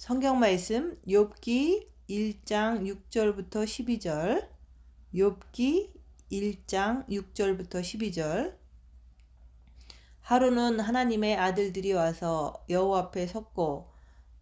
성경 말씀 욥기 1장 6절부터 12절. 욥기 1장 6절부터 12절. 하루는 하나님의 아들들이 와서 여호와 앞에 섰고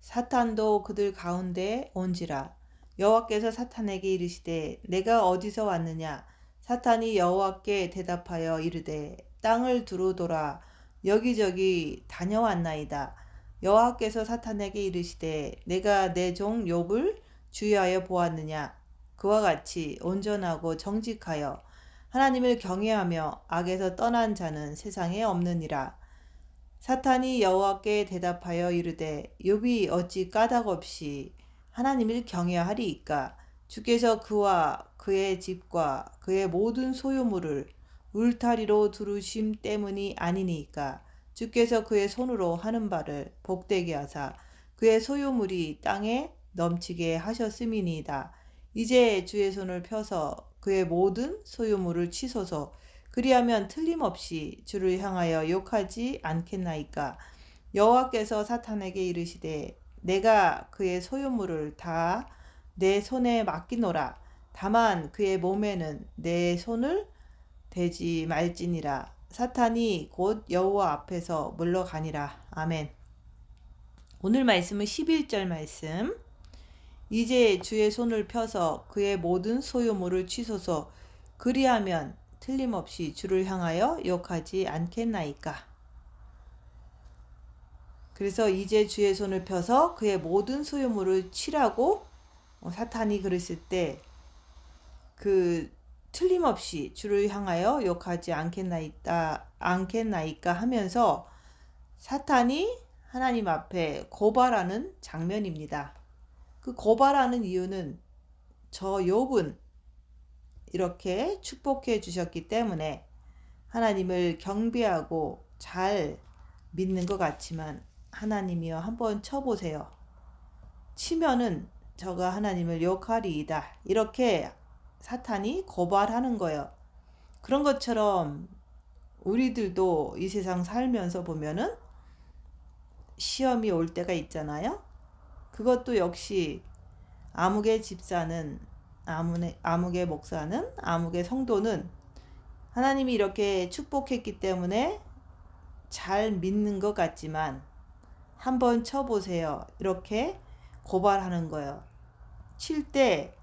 사탄도 그들 가운데 온지라. 여호와께서 사탄에게 이르시되 내가 어디서 왔느냐. 사탄이 여호와께 대답하여 이르되 땅을 두루 돌아 여기저기 다녀왔나이다. 여호와께서 사탄에게 이르시되 내가 내 종 욥을 주의하여 보았느냐. 그와 같이 온전하고 정직하여 하나님을 경외하며 악에서 떠난 자는 세상에 없느니라. 사탄이 여호와께 대답하여 이르되 욥이 어찌 까닭없이 하나님을 경외하리이까. 주께서 그와 그의 집과 그의 모든 소유물을 울타리로 두르심 때문이 아니니까. 주께서 그의 손으로 하는 바를 복되게 하사 그의 소유물이 땅에 넘치게 하셨음이니이다. 이제 주의 손을 펴서 그의 모든 소유물을 치소서. 그리하면 틀림없이 주를 향하여 욕하지 않겠나이까. 여호와께서 사탄에게 이르시되 내가 그의 소유물을 다 내 손에 맡기노라. 다만 그의 몸에는 내 손을 대지 말지니라. 사탄이 곧 여호와 앞에서 물러가니라. 아멘. 오늘 말씀은 11절 말씀. 이제 주의 손을 펴서 그의 모든 소유물을 치소서. 그리하면 틀림없이 주를 향하여 욕하지 않겠나이까. 그래서 이제 주의 손을 펴서 그의 모든 소유물을 치라고 사탄이 그랬을 때 틀림없이 주를 향하여 욕하지 않겠나이까 하면서 사탄이 하나님 앞에 고발하는 장면입니다. 그 고발하는 이유는 저 욥은 이렇게 축복해 주셨기 때문에 하나님을 경배하고 잘 믿는 것 같지만 하나님이여 한번 쳐보세요. 치면은 저가 하나님을 욕하리이다. 이렇게 사탄이 고발하는 거예요. 그런 것처럼 우리들도 이 세상 살면서 보면은 시험이 올 때가 있잖아요. 그것도 역시 아무개 집사는, 아무개 목사는, 아무개 성도는 하나님이 이렇게 축복했기 때문에 잘 믿는 것 같지만 한번 쳐보세요. 이렇게 고발하는 거예요. 칠 때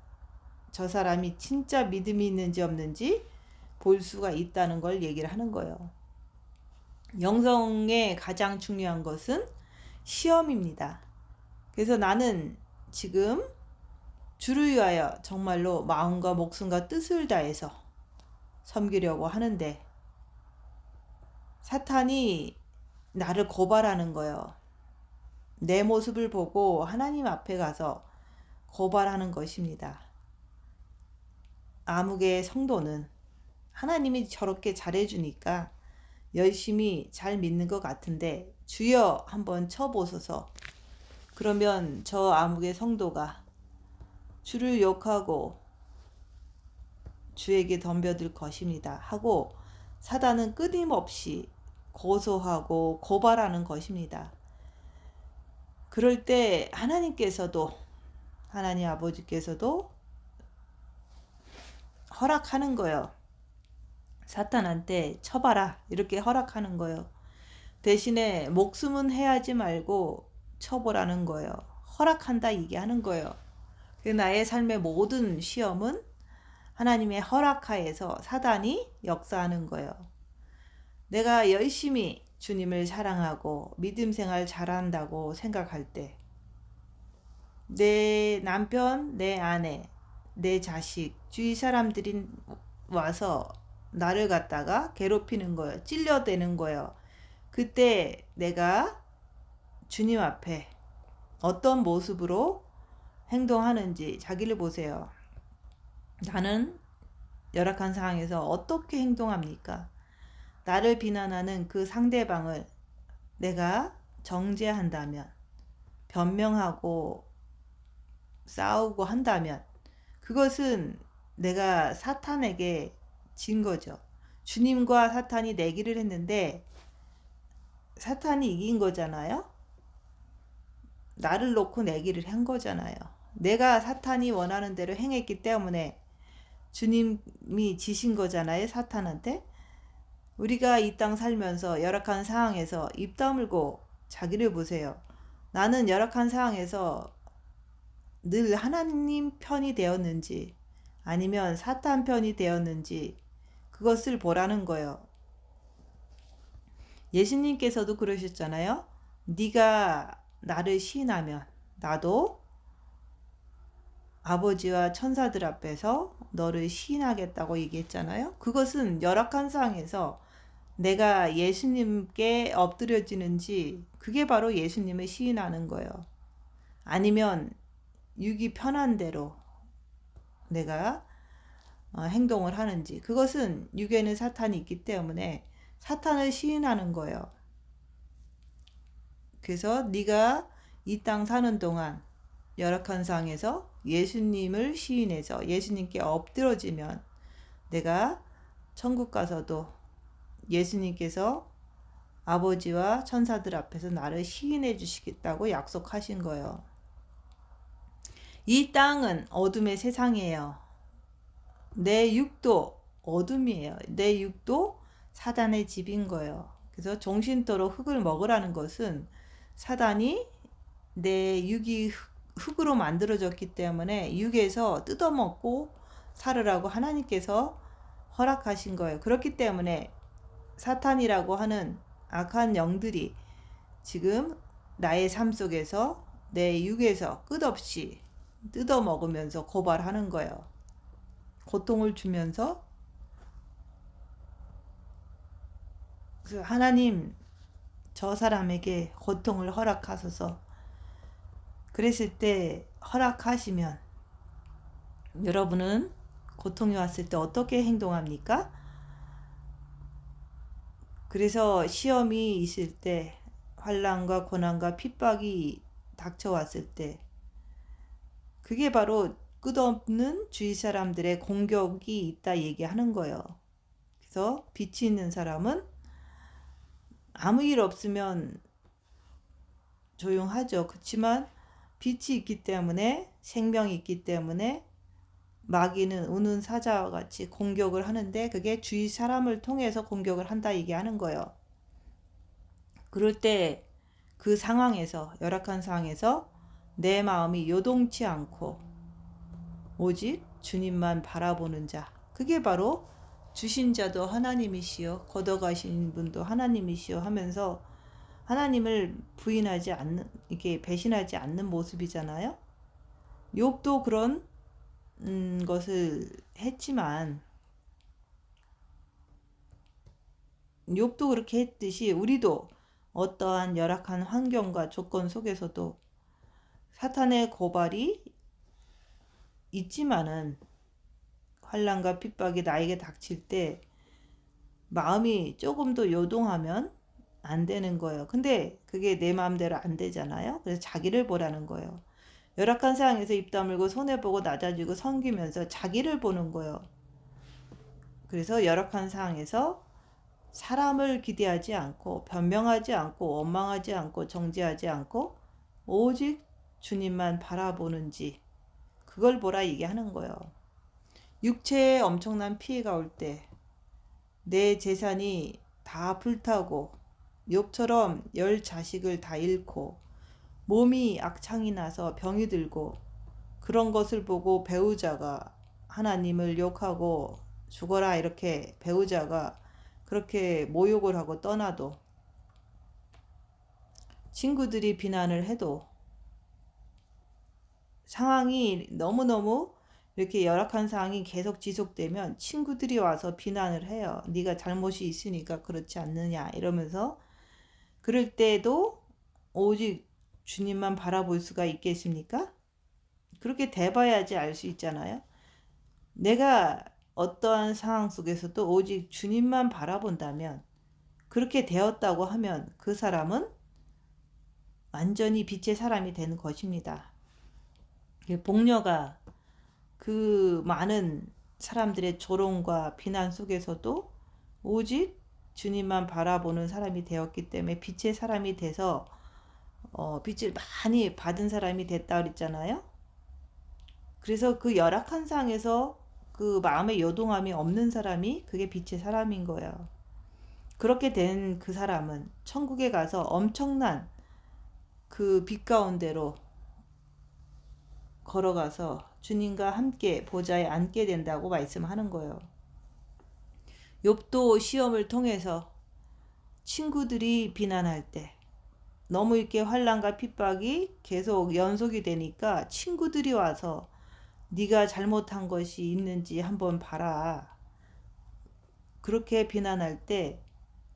저 사람이 진짜 믿음이 있는지 없는지 볼 수가 있다는 걸 얘기를 하는 거예요. 영성에 가장 중요한 것은 시험입니다. 그래서 나는 지금 주를 위하여 정말로 마음과 목숨과 뜻을 다해서 섬기려고 하는데 사탄이 나를 고발하는 거예요. 내 모습을 보고 하나님 앞에 가서 고발하는 것입니다. 아무개 성도는 하나님이 저렇게 잘해주니까 열심히 잘 믿는 것 같은데 주여 한번 쳐보소서. 그러면 저 아무개 성도가 주를 욕하고 주에게 덤벼들 것입니다 하고 사단은 끊임없이 고소하고 고발하는 것입니다. 그럴 때 하나님 아버지께서도 허락하는 거예요. 사탄한테 쳐봐라 이렇게 허락하는 거예요. 대신에 목숨은 해하지 말고 쳐보라는 거예요. 허락한다 이게 하는 거예요. 나의 삶의 모든 시험은 하나님의 허락하에서 사단이 역사하는 거예요. 내가 열심히 주님을 사랑하고 믿음 생활 잘한다고 생각할 때 내 남편, 내 아내, 내 자식, 주위 사람들이 와서 나를 갖다가 괴롭히는 거예요. 찔려대는 거예요. 그때 내가 주님 앞에 어떤 모습으로 행동하는지 자기를 보세요. 나는 열악한 상황에서 어떻게 행동합니까? 나를 비난하는 그 상대방을 내가 정죄한다면, 변명하고 싸우고 한다면 그것은 내가 사탄에게 진 거죠. 주님과 사탄이 내기를 했는데 사탄이 이긴 거잖아요. 나를 놓고 내기를 한 거잖아요. 내가 사탄이 원하는 대로 행했기 때문에 주님이 지신 거잖아요, 사탄한테. 우리가 이 땅 살면서 열악한 상황에서 입 다물고 자기를 보세요. 나는 열악한 상황에서 늘 하나님 편이 되었는지 아니면 사탄 편이 되었는지 그것을 보라는 거예요. 예수님께서도 그러셨잖아요. 네가 나를 시인하면 나도 아버지와 천사들 앞에서 너를 시인하겠다고 얘기했잖아요. 그것은 열악한 상황에서 내가 예수님께 엎드려지는지 그게 바로 예수님을 시인하는 거예요. 아니면 육이 편한 대로 내가 행동을 하는지 그것은 육에는 사탄이 있기 때문에 사탄을 시인하는 거예요. 그래서 네가 이 땅 사는 동안 열악한 상황에서 예수님을 시인해서 예수님께 엎드러지면 내가 천국 가서도 예수님께서 아버지와 천사들 앞에서 나를 시인해 주시겠다고 약속하신 거예요. 이 땅은 어둠의 세상이에요. 내 육도 어둠이에요. 내 육도 사단의 집인 거예요. 그래서 정신토록 흙을 먹으라는 것은 사단이 내 육이 흙으로 만들어졌기 때문에 육에서 뜯어먹고 살으라고 하나님께서 허락하신 거예요. 그렇기 때문에 사탄이라고 하는 악한 영들이 지금 나의 삶 속에서 내 육에서 끝없이 뜯어먹으면서 고발하는 거예요. 고통을 주면서 하나님 저 사람에게 고통을 허락하소서. 그랬을 때 허락하시면 여러분은 고통이 왔을 때 어떻게 행동합니까? 그래서 시험이 있을 때 환난과 고난과 핍박이 닥쳐왔을 때 그게 바로 끝없는 주위 사람들의 공격이 있다 얘기하는 거예요. 그래서 빛이 있는 사람은 아무 일 없으면 조용하죠. 그렇지만 빛이 있기 때문에 생명이 있기 때문에 마귀는 우는 사자와 같이 공격을 하는데 그게 주위 사람을 통해서 공격을 한다 얘기하는 거예요. 그럴 때 그 상황에서 열악한 상황에서 내 마음이 요동치 않고 오직 주님만 바라보는 자 그게 바로 주신 자도 하나님이시요 걷어가신 분도 하나님이시요 하면서 하나님을 부인하지 않는 이게 배신하지 않는 모습이잖아요. 욥도 그런 것을 했지만 욥도 그렇게 했듯이 우리도 어떠한 열악한 환경과 조건 속에서도 사탄의 고발이 있지만은 환난과 핍박이 나에게 닥칠 때 마음이 조금 더 요동하면 안 되는 거예요. 근데 그게 내 마음대로 안 되잖아요. 그래서 자기를 보라는 거예요. 열악한 상황에서 입 다물고 손해보고 낮아지고 섬기면서 자기를 보는 거예요. 그래서 열악한 상황에서 사람을 기대하지 않고 변명하지 않고 원망하지 않고 정죄하지 않고 오직 주님만 바라보는지 그걸 보라 얘기하는 거예요. 육체에 엄청난 피해가 올 때 내 재산이 다 불타고 욥처럼 10 자식을 다 잃고 몸이 악창이 나서 병이 들고 그런 것을 보고 배우자가 하나님을 욕하고 죽어라 이렇게 배우자가 그렇게 모욕을 하고 떠나도 친구들이 비난을 해도 상황이 너무너무 이렇게 열악한 상황이 계속 지속되면 친구들이 와서 비난을 해요. 네가 잘못이 있으니까 그렇지 않느냐 이러면서 그럴 때도 오직 주님만 바라볼 수가 있겠습니까? 그렇게 돼봐야지 알 수 있잖아요. 내가 어떠한 상황 속에서도 오직 주님만 바라본다면 그렇게 되었다고 하면 그 사람은 완전히 빛의 사람이 되는 것입니다. 복녀가 그 많은 사람들의 조롱과 비난 속에서도 오직 주님만 바라보는 사람이 되었기 때문에 빛의 사람이 돼서 빚을 많이 받은 사람이 됐다 그랬잖아요. 그래서 그 열악한 상에서 그 마음의 요동함이 없는 사람이 그게 빛의 사람인 거예요. 그렇게 된 그 사람은 천국에 가서 엄청난 그 빛 가운데로 걸어가서 주님과 함께 보좌에 앉게 된다고 말씀하는 거예요. 욥도 시험을 통해서 친구들이 비난할 때 너무 이렇게 환난과 핍박이 계속 연속이 되니까 친구들이 와서 네가 잘못한 것이 있는지 한번 봐라. 그렇게 비난할 때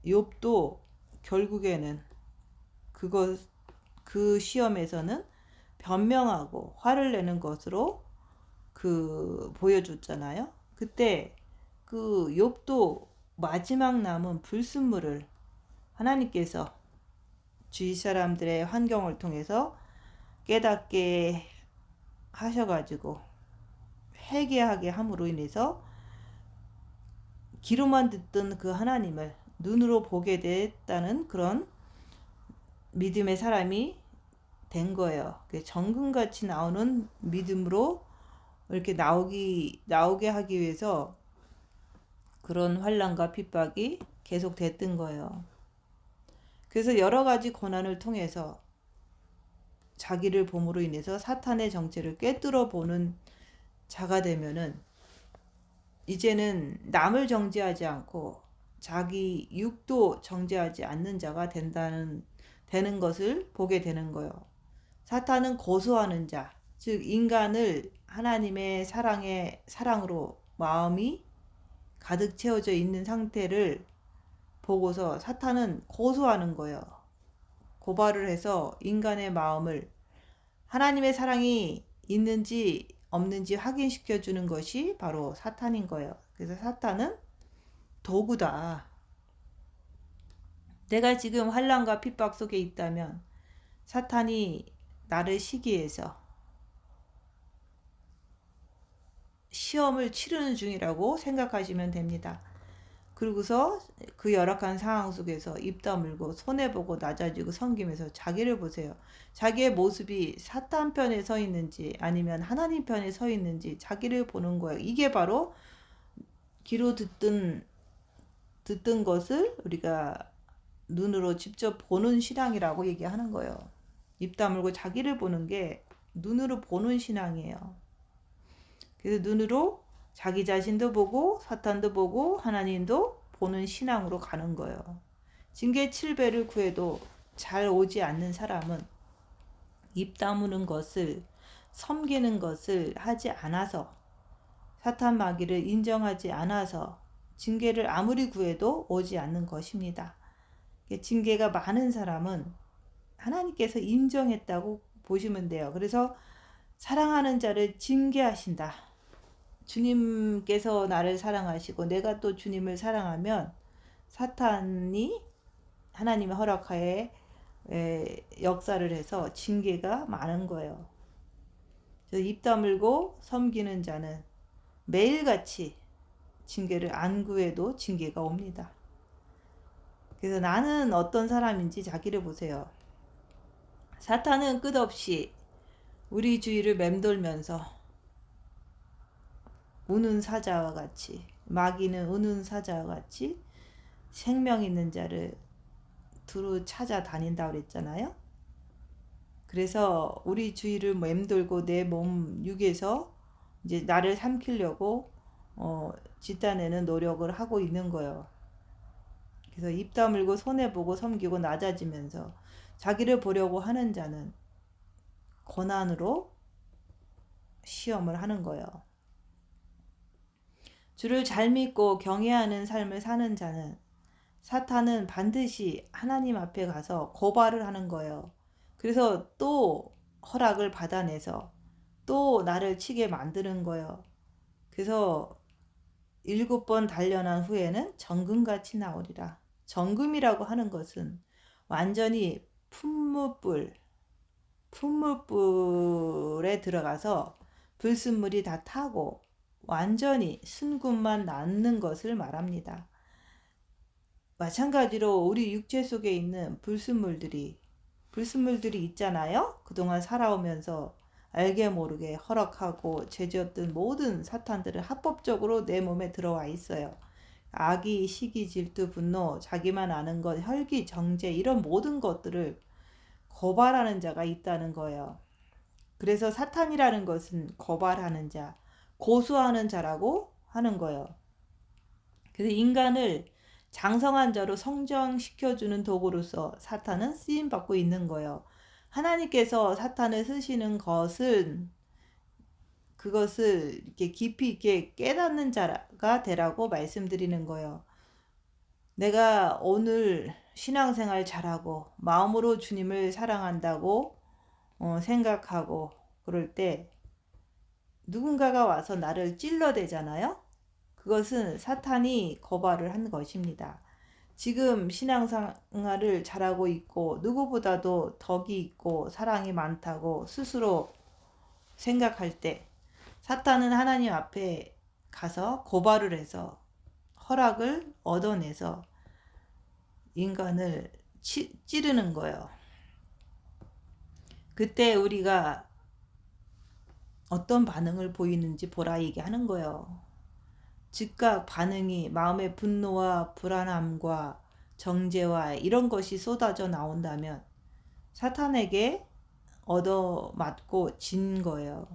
욥도 결국에는 그 시험에서는 변명하고 화를 내는 것으로 보여줬잖아요. 그때 그 욥도 마지막 남은 불순물을 하나님께서 주위 사람들의 환경을 통해서 깨닫게 하셔가지고 회개하게 함으로 인해서 귀로만 듣던 그 하나님을 눈으로 보게 됐다는 그런 믿음의 사람이 된 거예요. 정금같이 나오는 믿음으로 이렇게 나오게 하기 위해서 그런 환난과 핍박이 계속 됐던 거예요. 그래서 여러 가지 고난을 통해서 자기를 봄으로 인해서 사탄의 정체를 꿰뚫어 보는 자가 되면은 이제는 남을 정죄하지 않고 자기 육도 정죄하지 않는 자가 되는 것을 보게 되는 거예요. 사탄은 고소하는 자, 즉 인간을 하나님의 사랑으로 마음이 가득 채워져 있는 상태를 보고서 사탄은 고소하는 거예요. 고발을 해서 인간의 마음을 하나님의 사랑이 있는지 없는지 확인시켜 주는 것이 바로 사탄인 거예요. 그래서 사탄은 도구다. 내가 지금 환난과 핍박 속에 있다면 사탄이 나를 시기해서 시험을 치르는 중이라고 생각하시면 됩니다. 그러고서 그 열악한 상황 속에서 입 다물고 손해보고 낮아지고 섬기면서 자기를 보세요. 자기의 모습이 사탄 편에 서 있는지 아니면 하나님 편에 서 있는지 자기를 보는 거예요. 이게 바로 귀로 듣던 것을 우리가 눈으로 직접 보는 신앙이라고 얘기하는 거예요. 입 다물고 자기를 보는 게 눈으로 보는 신앙이에요. 그래서 눈으로 자기 자신도 보고 사탄도 보고 하나님도 보는 신앙으로 가는 거예요. 징계 7배를 구해도 잘 오지 않는 사람은 입 다무는 것을 섬기는 것을 하지 않아서 사탄 마귀를 인정하지 않아서 징계를 아무리 구해도 오지 않는 것입니다. 징계가 많은 사람은 하나님께서 인정했다고 보시면 돼요. 그래서 사랑하는 자를 징계하신다. 주님께서 나를 사랑하시고 내가 또 주님을 사랑하면 사탄이 하나님의 허락하에 역사를 해서 징계가 많은 거예요. 그래서 입 다물고 섬기는 자는 매일같이 징계를 안 구해도 징계가 옵니다. 그래서 나는 어떤 사람인지 자기를 보세요. 사탄은 끝없이 우리 주위를 맴돌면서 우는 사자와 같이 마귀는 우는 사자와 같이 생명 있는 자를 두루 찾아다닌다고 그랬잖아요. 그래서 우리 주위를 맴돌고 내 몸 육에서 이제 나를 삼키려고 짓다내는 노력을 하고 있는 거예요. 그래서 입 다물고 손해보고 섬기고 낮아지면서 자기를 보려고 하는 자는 고난으로 시험을 하는 거예요. 주를 잘 믿고 경외하는 삶을 사는 자는 사탄은 반드시 하나님 앞에 가서 고발을 하는 거예요. 그래서 또 허락을 받아내서 또 나를 치게 만드는 거예요. 그래서 7번 단련한 후에는 정금같이 나오리라. 정금이라고 하는 것은 완전히 풀물불에 들어가서 불순물이 다 타고 완전히 순금만 남는 것을 말합니다. 마찬가지로 우리 육체 속에 있는 불순물들이 불순물들이 있잖아요. 그동안 살아오면서 알게 모르게 허락하고 죄지었던 모든 사탄들은 합법적으로 내 몸에 들어와 있어요. 악의, 시기, 질투, 분노, 자기만 아는 것, 혈기, 정죄 이런 모든 것들을 고발하는 자가 있다는 거예요. 그래서 사탄이라는 것은 고발하는 자, 고소하는 자라고 하는 거예요. 그래서 인간을 장성한 자로 성장시켜주는 도구로서 사탄은 쓰임받고 있는 거예요. 하나님께서 사탄을 쓰시는 것은 그것을 이렇게 깊이 있게 깨닫는 자가 되라고 말씀드리는 거예요. 내가 오늘 신앙생활 잘하고 마음으로 주님을 사랑한다고 생각하고 그럴 때 누군가가 와서 나를 찔러대잖아요. 그것은 사탄이 고발을 한 것입니다. 지금 신앙생활을 잘하고 있고 누구보다도 덕이 있고 사랑이 많다고 스스로 생각할 때 사탄은 하나님 앞에 가서 고발을 해서 허락을 얻어내서 인간을 찌르는 거예요. 그때 우리가 어떤 반응을 보이는지 보라 얘기하는 거예요. 즉각 반응이 마음의 분노와 불안함과 정죄와 이런 것이 쏟아져 나온다면 사탄에게 얻어맞고 진 거예요.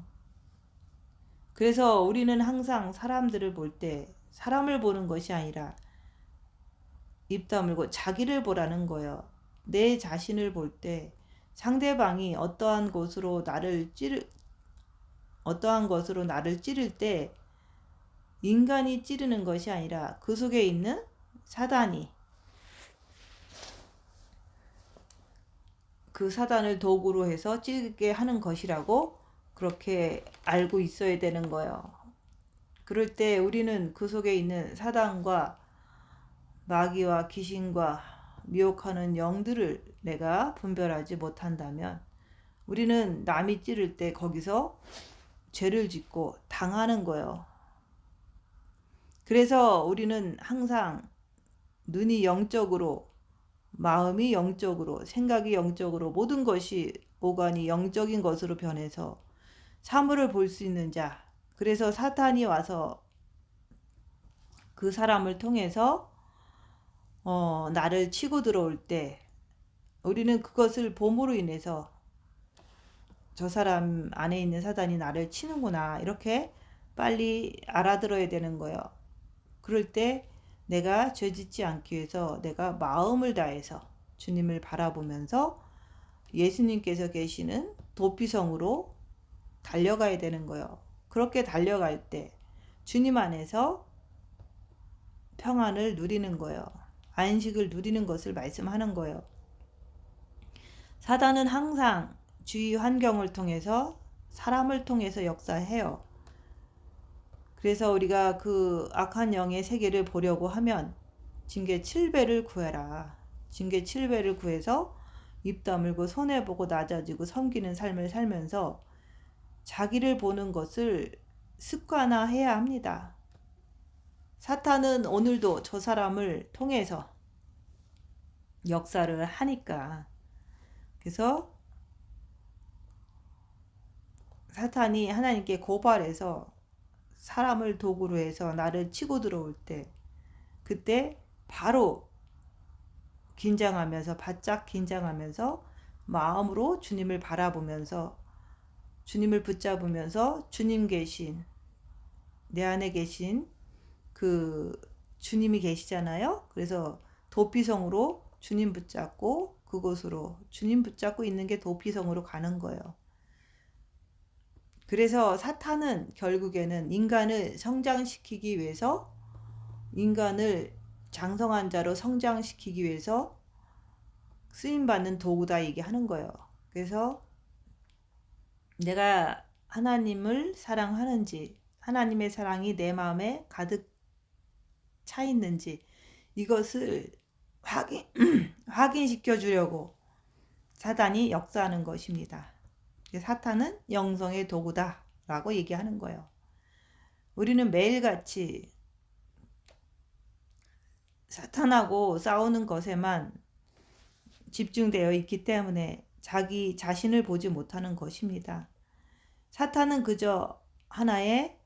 그래서 우리는 항상 사람들을 볼 때 사람을 보는 것이 아니라 입 다물고 자기를 보라는 거예요. 내 자신을 볼 때 상대방이 어떠한 것으로 나를 찌를 때 인간이 찌르는 것이 아니라 그 속에 있는 사단이 그 사단을 도구로 해서 찌르게 하는 것이라고 그렇게 알고 있어야 되는 거예요. 그럴 때 우리는 그 속에 있는 사단과 마귀와 귀신과 미혹하는 영들을 내가 분별하지 못한다면 우리는 남이 찌를 때 거기서 죄를 짓고 당하는 거예요. 그래서 우리는 항상 눈이 영적으로, 마음이 영적으로, 생각이 영적으로 모든 것이 오간이 영적인 것으로 변해서 사물을 볼 수 있는 자. 그래서 사탄이 와서 그 사람을 통해서 나를 치고 들어올 때 우리는 그것을 봄으로 인해서 저 사람 안에 있는 사단이 나를 치는구나 이렇게 빨리 알아들어야 되는 거예요. 그럴 때 내가 죄짓지 않기 위해서 내가 마음을 다해서 주님을 바라보면서 예수님께서 계시는 도피성으로 달려가야 되는 거예요. 그렇게 달려갈 때 주님 안에서 평안을 누리는 거예요. 안식을 누리는 것을 말씀하는 거예요. 사단은 항상 주위 환경을 통해서 사람을 통해서 역사해요. 그래서 우리가 그 악한 영의 세계를 보려고 하면 징계 7배를 구해라. 징계 7배를 구해서 입 다물고 손해보고 낮아지고 섬기는 삶을 살면서 자기를 보는 것을 습관화해야 합니다. 사탄은 오늘도 저 사람을 통해서 역사를 하니까 그래서 사탄이 하나님께 고발해서 사람을 도구로 해서 나를 치고 들어올 때 그때 바로 긴장하면서 바짝 긴장하면서 마음으로 주님을 바라보면서 주님을 붙잡으면서 주님 계신 내 안에 계신 그 주님이 계시잖아요. 그래서 도피성으로 주님 붙잡고 그곳으로 주님 붙잡고 있는 게 도피성으로 가는 거예요. 그래서 사탄은 결국에는 인간을 성장시키기 위해서 인간을 장성한 자로 성장시키기 위해서 쓰임받는 도구다 얘기하는 거예요. 그래서 내가 하나님을 사랑하는지 하나님의 사랑이 내 마음에 가득 차 있는지 이것을 확인시켜 주려고 사탄이 역사하는 것입니다. 사탄은 영성의 도구다 라고 얘기하는 거예요. 우리는 매일같이 사탄하고 싸우는 것에만 집중되어 있기 때문에 자기 자신을 보지 못하는 것입니다. 사탄은 그저 하나의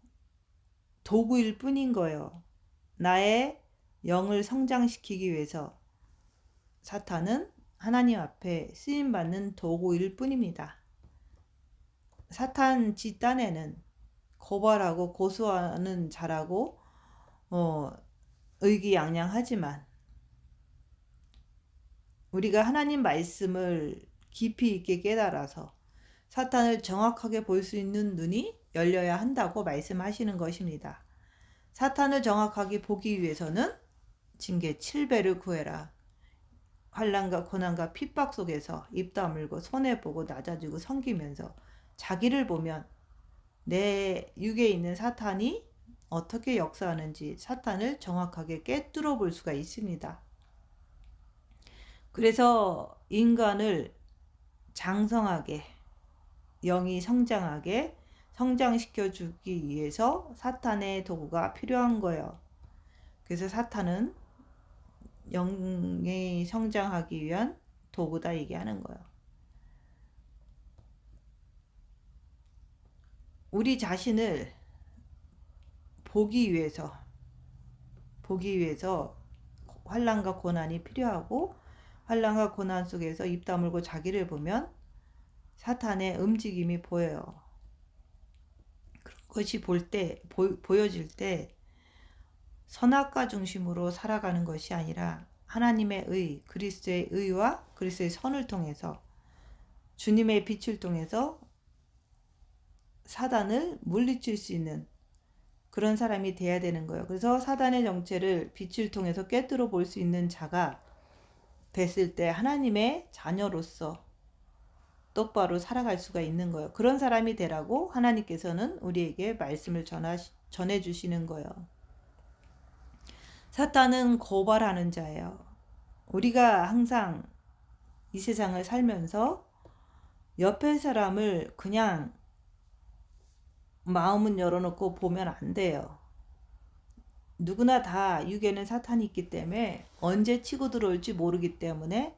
도구일 뿐인 거예요. 나의 영을 성장시키기 위해서 사탄은 하나님 앞에 쓰임받는 도구일 뿐입니다. 사탄 뒷단에는 고발하고 고소하는 자라고 의기양양하지만 우리가 하나님 말씀을 깊이 있게 깨달아서 사탄을 정확하게 볼 수 있는 눈이 열려야 한다고 말씀하시는 것입니다. 사탄을 정확하게 보기 위해서는 징계 7배를 구해라. 환난과 고난과 핍박 속에서 입 다물고 손해보고 낮아지고 섬기면서 자기를 보면 내 육에 있는 사탄이 어떻게 역사하는지 사탄을 정확하게 꿰뚫어 볼 수가 있습니다. 그래서 인간을 장성하게 영이 성장하게 성장시켜 주기 위해서 사탄의 도구가 필요한 거예요. 그래서 사탄은 영이 성장하기 위한 도구다 얘기하는 거예요. 우리 자신을 보기 위해서 환난과 고난이 필요하고 환난과 고난 속에서 입 다물고 자기를 보면 사탄의 움직임이 보여요. 그것이 보여질 때 선악과 중심으로 살아가는 것이 아니라 하나님의 의, 그리스도의 의와 그리스도의 선을 통해서 주님의 빛을 통해서 사단을 물리칠 수 있는 그런 사람이 돼야 되는 거예요. 그래서 사단의 정체를 빛을 통해서 꿰뚫어 볼 수 있는 자가 됐을 때 하나님의 자녀로서 똑바로 살아갈 수가 있는 거예요. 그런 사람이 되라고 하나님께서는 우리에게 말씀을 전해주시는 거예요. 사탄은 고발하는 자예요. 우리가 항상 이 세상을 살면서 옆에 사람을 그냥 마음은 열어놓고 보면 안 돼요. 누구나 다 육에는 사탄이 있기 때문에 언제 치고 들어올지 모르기 때문에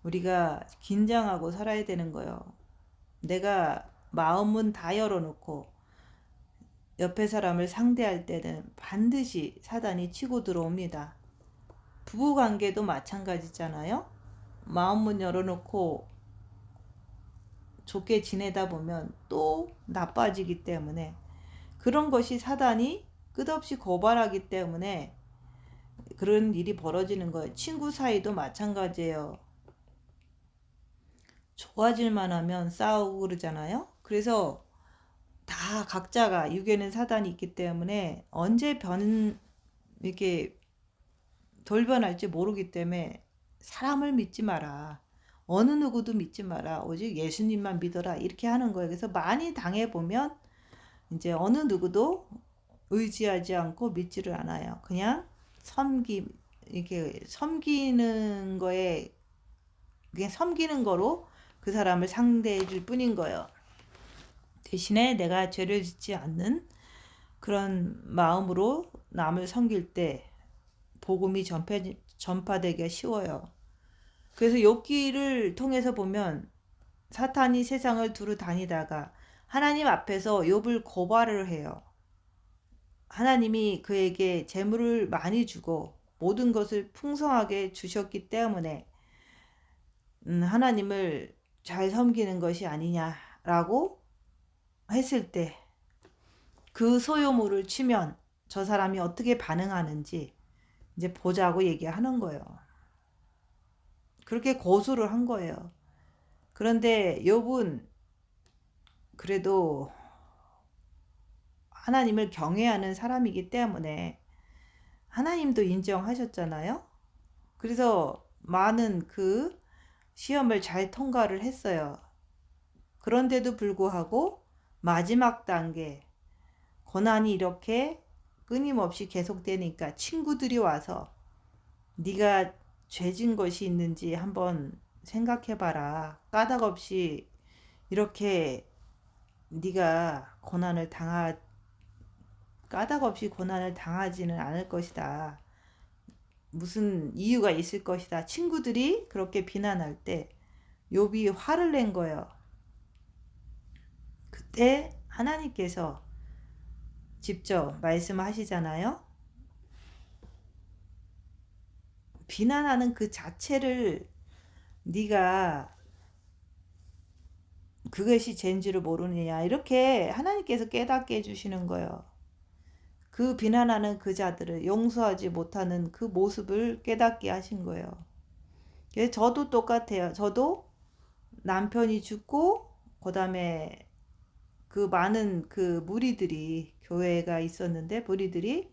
우리가 긴장하고 살아야 되는 거예요. 내가 마음은 다 열어놓고 옆에 사람을 상대할 때는 반드시 사단이 치고 들어옵니다. 부부관계도 마찬가지잖아요. 마음문 열어놓고 좋게 지내다 보면 또 나빠지기 때문에 그런 것이 사단이 끝없이 고발하기 때문에 그런 일이 벌어지는 거예요. 친구 사이도 마찬가지예요. 좋아질만 하면 싸우고 그러잖아요. 그래서 다 각자가 육에는 사단이 있기 때문에 언제 이렇게 돌변할지 모르기 때문에 사람을 믿지 마라. 어느 누구도 믿지 마라. 오직 예수님만 믿어라. 이렇게 하는 거예요. 그래서 많이 당해보면 이제 어느 누구도 의지하지 않고 믿지를 않아요. 그냥 이렇게 섬기는 거에, 그냥 섬기는 거로 그 사람을 상대해 줄 뿐인 거예요. 대신에 내가 죄를 짓지 않는 그런 마음으로 남을 섬길 때 복음이 전파되기가 쉬워요. 그래서 욥기를 통해서 보면 사탄이 세상을 두루 다니다가 하나님 앞에서 욥을 고발을 해요. 하나님이 그에게 재물을 많이 주고 모든 것을 풍성하게 주셨기 때문에 하나님을 잘 섬기는 것이 아니냐라고 했을 때 그 소요물을 치면 저 사람이 어떻게 반응하는지 이제 보자고 얘기하는 거예요. 그렇게 고소를 한 거예요. 그런데 욥은 그래도 하나님을 경외하는 사람이기 때문에 하나님도 인정하셨잖아요. 그래서 많은 그 시험을 잘 통과를 했어요. 그런데도 불구하고 마지막 단계 고난이 이렇게 끊임없이 계속되니까 친구들이 와서 네가 죄진 것이 있는지 한번 생각해봐라. 까닭없이 이렇게 네가 까닭없이 고난을 당하지는 않을 것이다. 무슨 이유가 있을 것이다. 친구들이 그렇게 비난할 때 욥이 화를 낸 거예요. 그때 하나님께서 직접 말씀하시잖아요. 비난하는 그 자체를 네가 그것이 죄인 줄을 모르느냐, 이렇게 하나님께서 깨닫게 해주시는 거예요. 그 비난하는 그 자들을 용서하지 못하는 그 모습을 깨닫게 하신 거예요. 그래서 저도 똑같아요. 저도 남편이 죽고 그 다음에 그 많은 그 무리들이, 교회가 있었는데 무리들이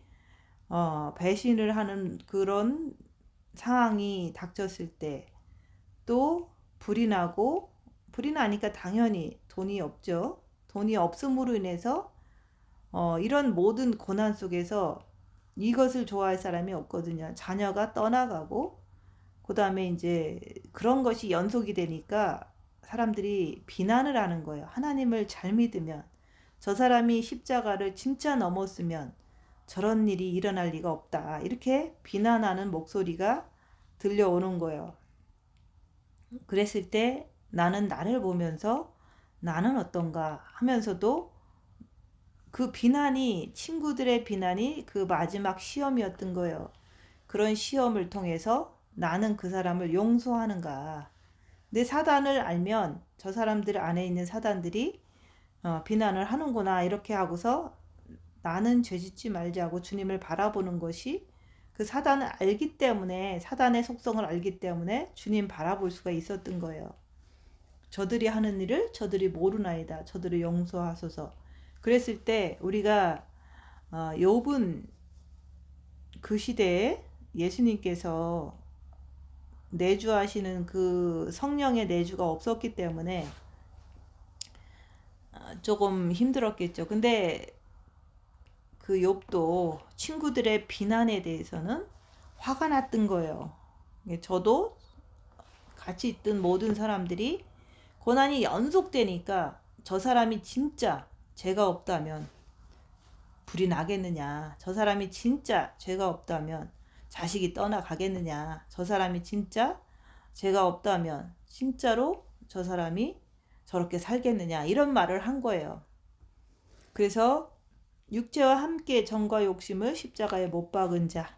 배신을 하는 그런 상황이 닥쳤을 때, 또 불이 나고, 불이 나니까 당연히 돈이 없죠. 돈이 없음으로 인해서 이런 모든 고난 속에서 이것을 좋아할 사람이 없거든요. 자녀가 떠나가고, 그 다음에 이제 그런 것이 연속이 되니까 사람들이 비난을 하는 거예요. 하나님을 잘 믿으면, 저 사람이 십자가를 진짜 넘었으면 저런 일이 일어날 리가 없다, 이렇게 비난하는 목소리가 들려오는 거예요. 그랬을 때 나는 나를 보면서 나는 어떤가 하면서도, 그 비난이, 친구들의 비난이 그 마지막 시험이었던 거예요. 그런 시험을 통해서 나는 그 사람을 용서하는가. 내 사단을 알면 저 사람들 안에 있는 사단들이 비난을 하는구나, 이렇게 하고서 나는 죄짓지 말자고 주님을 바라보는 것이, 그 사단을 알기 때문에, 사단의 속성을 알기 때문에 주님 바라볼 수가 있었던 거예요. 저들이 하는 일을 저들이 모르나이다, 저들을 용서하소서. 그랬을 때 우리가 욥은 그 시대에 예수님께서 내주하시는 그 성령의 내주가 없었기 때문에 조금 힘들었겠죠. 근데 그 욥도 친구들의 비난에 대해서는 화가 났던 거예요. 저도 같이 있던 모든 사람들이 고난이 연속되니까, 저 사람이 진짜 죄가 없다면 불이 나겠느냐, 저 사람이 진짜 죄가 없다면 자식이 떠나가겠느냐, 저 사람이 진짜 죄가 없다면 진짜로 저 사람이 저렇게 살겠느냐, 이런 말을 한 거예요. 그래서 육체와 함께 정과 욕심을 십자가에 못 박은 자,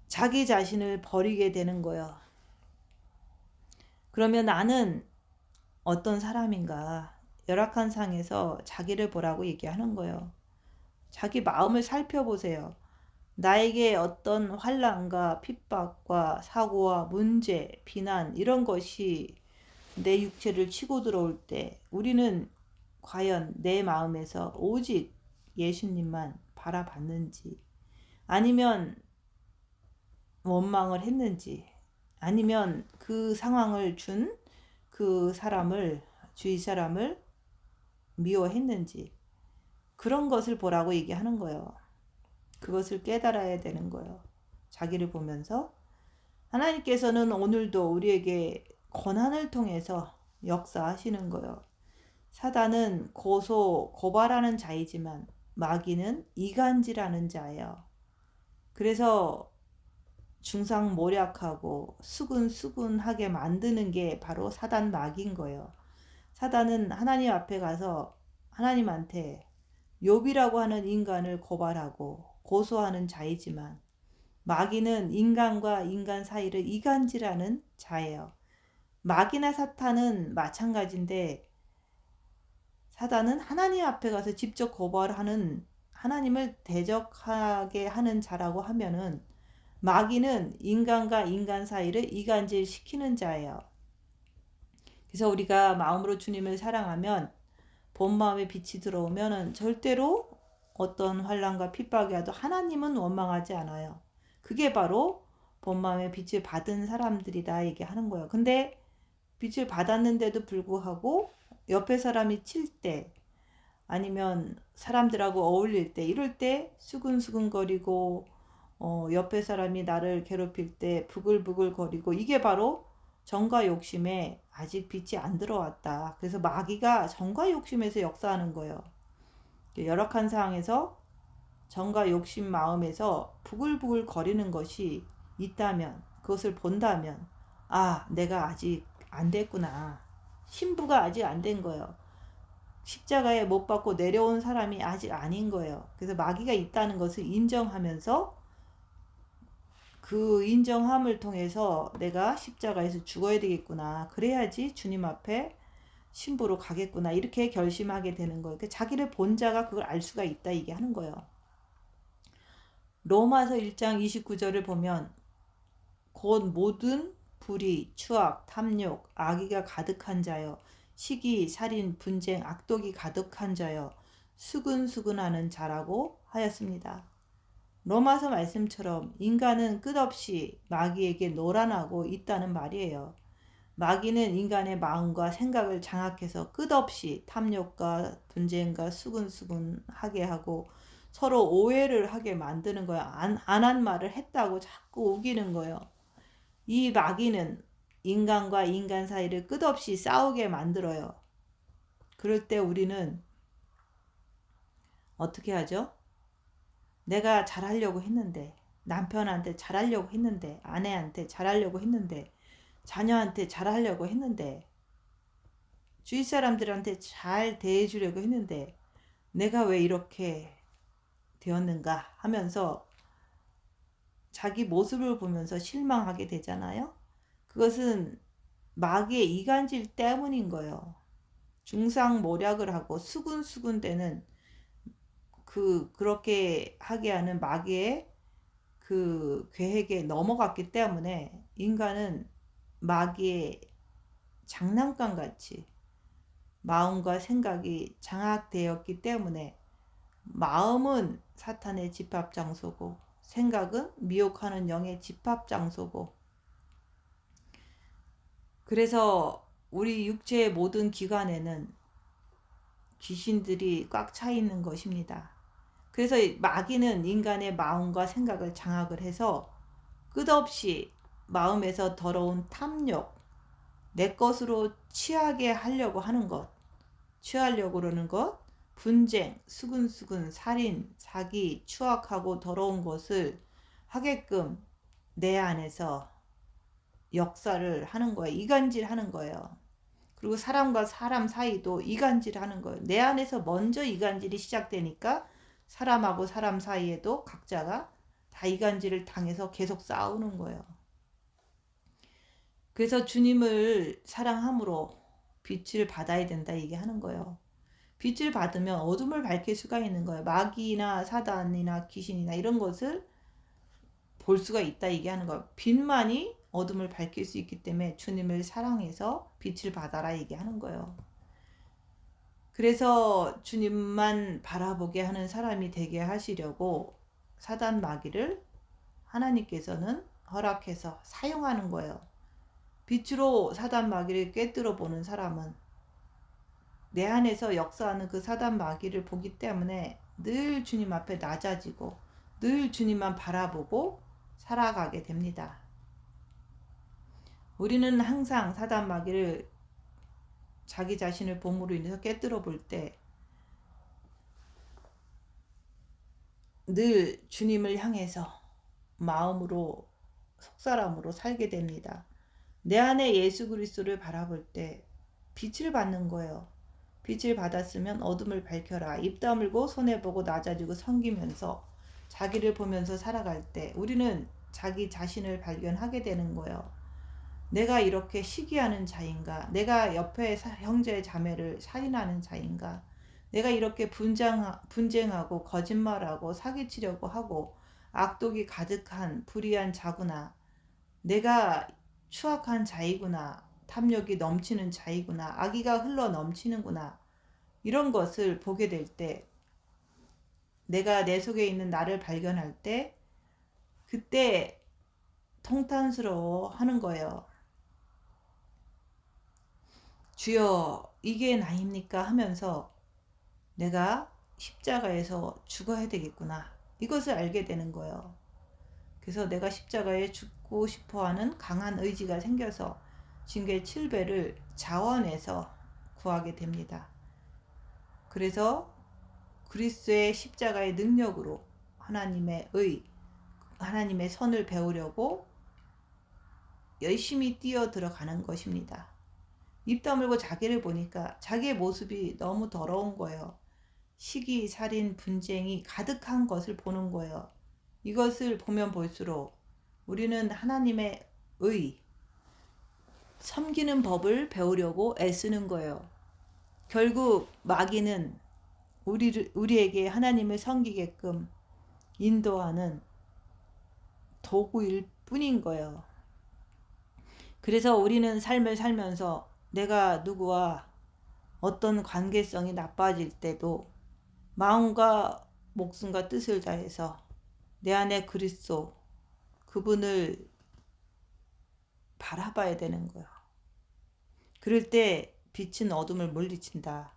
자기 자신을 버리게 되는 거예요. 그러면 나는 어떤 사람인가, 열악한 상에서 자기를 보라고 얘기하는 거예요. 자기 마음을 살펴보세요. 나에게 어떤 환난과 핍박과 사고와 문제, 비난, 이런 것이 내 육체를 치고 들어올 때 우리는 과연 내 마음에서 오직 예수님만 바라봤는지, 아니면 원망을 했는지, 아니면 그 상황을 준 그 사람을, 주위 사람을 미워했는지, 그런 것을 보라고 얘기하는 거예요. 그것을 깨달아야 되는 거예요. 자기를 보면서. 하나님께서는 오늘도 우리에게 고난을 통해서 역사하시는 거예요. 사단은 고발하는 자이지만 마귀는 이간질하는 자예요. 그래서 중상모략하고 수근수근하게 만드는 게 바로 사단 마귀인 거예요. 사단은 하나님 앞에 가서 하나님한테 욥이라고 하는 인간을 고발하고 고소하는 자이지만, 마귀는 인간과 인간 사이를 이간질하는 자예요. 마귀나 사탄은 마찬가지인데, 사단은 하나님 앞에 가서 직접 고발하는, 하나님을 대적하게 하는 자라고 하면은, 마귀는 인간과 인간 사이를 이간질 시키는 자예요. 그래서 우리가 마음으로 주님을 사랑하면, 본 마음에 빛이 들어오면은 절대로 어떤 환난과 핍박이 와도 하나님은 원망하지 않아요. 그게 바로 본 마음에 빛을 받은 사람들이다 얘기하는 거예요. 근데 빛을 받았는데도 불구하고 옆에 사람이 칠 때, 아니면 사람들하고 어울릴 때, 이럴 때 수근수근거리고 옆에 사람이 나를 괴롭힐 때 부글부글거리고, 이게 바로 정과 욕심에 아직 빛이 안 들어왔다. 그래서 마귀가 정과 욕심에서 역사하는 거예요. 열악한 상황에서 정과 욕심 마음에서 부글부글 거리는 것이 있다면, 그것을 본다면 아, 내가 아직 안 됐구나. 신부가 아직 안 된 거예요. 십자가에 못 박고 내려온 사람이 아직 아닌 거예요. 그래서 마귀가 있다는 것을 인정하면서 그 인정함을 통해서 내가 십자가에서 죽어야 되겠구나. 그래야지 주님 앞에 신부로 가겠구나. 이렇게 결심하게 되는 거예요. 그러니까 자기를 본 자가 그걸 알 수가 있다. 이게 하는 거예요. 로마서 1장 29절을 보면 곧 모든 불의, 추악, 탐욕, 악의가 가득한 자여, 시기, 살인, 분쟁, 악독이 가득한 자여, 수근수근하는 자라고 하였습니다. 로마서 말씀처럼 인간은 끝없이 마귀에게 노란하고 있다는 말이에요. 마귀는 인간의 마음과 생각을 장악해서 끝없이 탐욕과 분쟁과 수근수근하게 하고 서로 오해를 하게 만드는 거예요. 안 한 말을 했다고 자꾸 우기는 거예요. 이 마귀는 인간과 인간 사이를 끝없이 싸우게 만들어요. 그럴 때 우리는 어떻게 하죠? 내가 잘하려고 했는데, 남편한테 잘하려고 했는데, 아내한테 잘하려고 했는데, 자녀한테 잘하려고 했는데, 주위 사람들한테 잘 대해주려고 했는데, 내가 왜 이렇게 되었는가 하면서 자기 모습을 보면서 실망하게 되잖아요. 그것은 마귀의 이간질 때문인 거예요. 중상모략을 하고 수군수군되는 그렇게 하게 하는 마귀의 그 계획에 넘어갔기 때문에 인간은 마귀의 장난감 같이 마음과 생각이 장악되었기 때문에 마음은 사탄의 집합장소고 생각은 미혹하는 영의 집합장소고 그래서 우리 육체의 모든 기관에는 귀신들이 꽉 차 있는 것입니다. 그래서 마귀는 인간의 마음과 생각을 장악을 해서 끝없이 마음에서 더러운 탐욕, 내 것으로 취하게 하려고 하는 것, 취하려고 그러는 것, 분쟁, 수근수근, 살인, 사기, 추악하고 더러운 것을 하게끔 내 안에서 역사를 하는 거예요. 이간질 하는 거예요. 그리고 사람과 사람 사이도 이간질 하는 거예요. 내 안에서 먼저 이간질이 시작되니까 사람하고 사람 사이에도 각자가 다 이간질을 당해서 계속 싸우는 거예요. 그래서 주님을 사랑함으로 빛을 받아야 된다 얘기하는 거예요. 빛을 받으면 어둠을 밝힐 수가 있는 거예요. 마귀나 사단이나 귀신이나 이런 것을 볼 수가 있다 얘기하는 거예요. 빛만이 어둠을 밝힐 수 있기 때문에 주님을 사랑해서 빛을 받아라 얘기하는 거예요. 그래서 주님만 바라보게 하는 사람이 되게 하시려고 사단 마귀를 하나님께서는 허락해서 사용하는 거예요. 빛으로 사단 마귀를 꿰뚫어 보는 사람은 내 안에서 역사하는 그 사단 마귀를 보기 때문에 늘 주님 앞에 낮아지고 늘 주님만 바라보고 살아가게 됩니다. 우리는 항상 사단 마귀를 자기 자신을 봄으로 인해서 꿰뚫어 볼 때 늘 주님을 향해서 마음으로 속사람으로 살게 됩니다. 내 안에 예수 그리스도를 바라볼 때 빛을 받는 거예요. 빛을 받았으면 어둠을 밝혀라. 입 다물고 손해보고 낮아지고 섬기면서 자기를 보면서 살아갈 때 우리는 자기 자신을 발견하게 되는 거예요. 내가 이렇게 시기하는 자인가? 내가 옆에 형제 자매를 살인하는 자인가? 내가 이렇게 분쟁하고 거짓말하고 사기치려고 하고 악독이 가득한 불의한 자구나. 내가 추악한 자이구나. 탐욕이 넘치는 자이구나. 악의가 흘러 넘치는구나. 이런 것을 보게 될 때 내가 내 속에 있는 나를 발견할 때 그때 통탄스러워 하는 거예요. 주여 이게 나입니까 하면서 내가 십자가에서 죽어야 되겠구나. 이것을 알게 되는 거예요. 그래서 내가 십자가에 죽고 싶어하는 강한 의지가 생겨서 징계 7배를 자원해서 구하게 됩니다. 그래서 그리스도의 십자가의 능력으로 하나님의 선을 배우려고 열심히 뛰어 들어가는 것입니다. 입 다물고 자기를 보니까 자기의 모습이 너무 더러운 거예요. 시기, 살인, 분쟁이 가득한 것을 보는 거예요. 이것을 보면 볼수록 우리는 하나님의 섬기는 법을 배우려고 애쓰는 거예요. 결국 마귀는 우리에게 하나님을 섬기게끔 인도하는 도구일 뿐인 거예요. 그래서 우리는 삶을 살면서 내가 누구와 어떤 관계성이 나빠질 때도 마음과 목숨과 뜻을 다해서 내 안에 그리스도 그분을 바라봐야 되는 거예요. 그럴 때 빛은 어둠을 물리친다.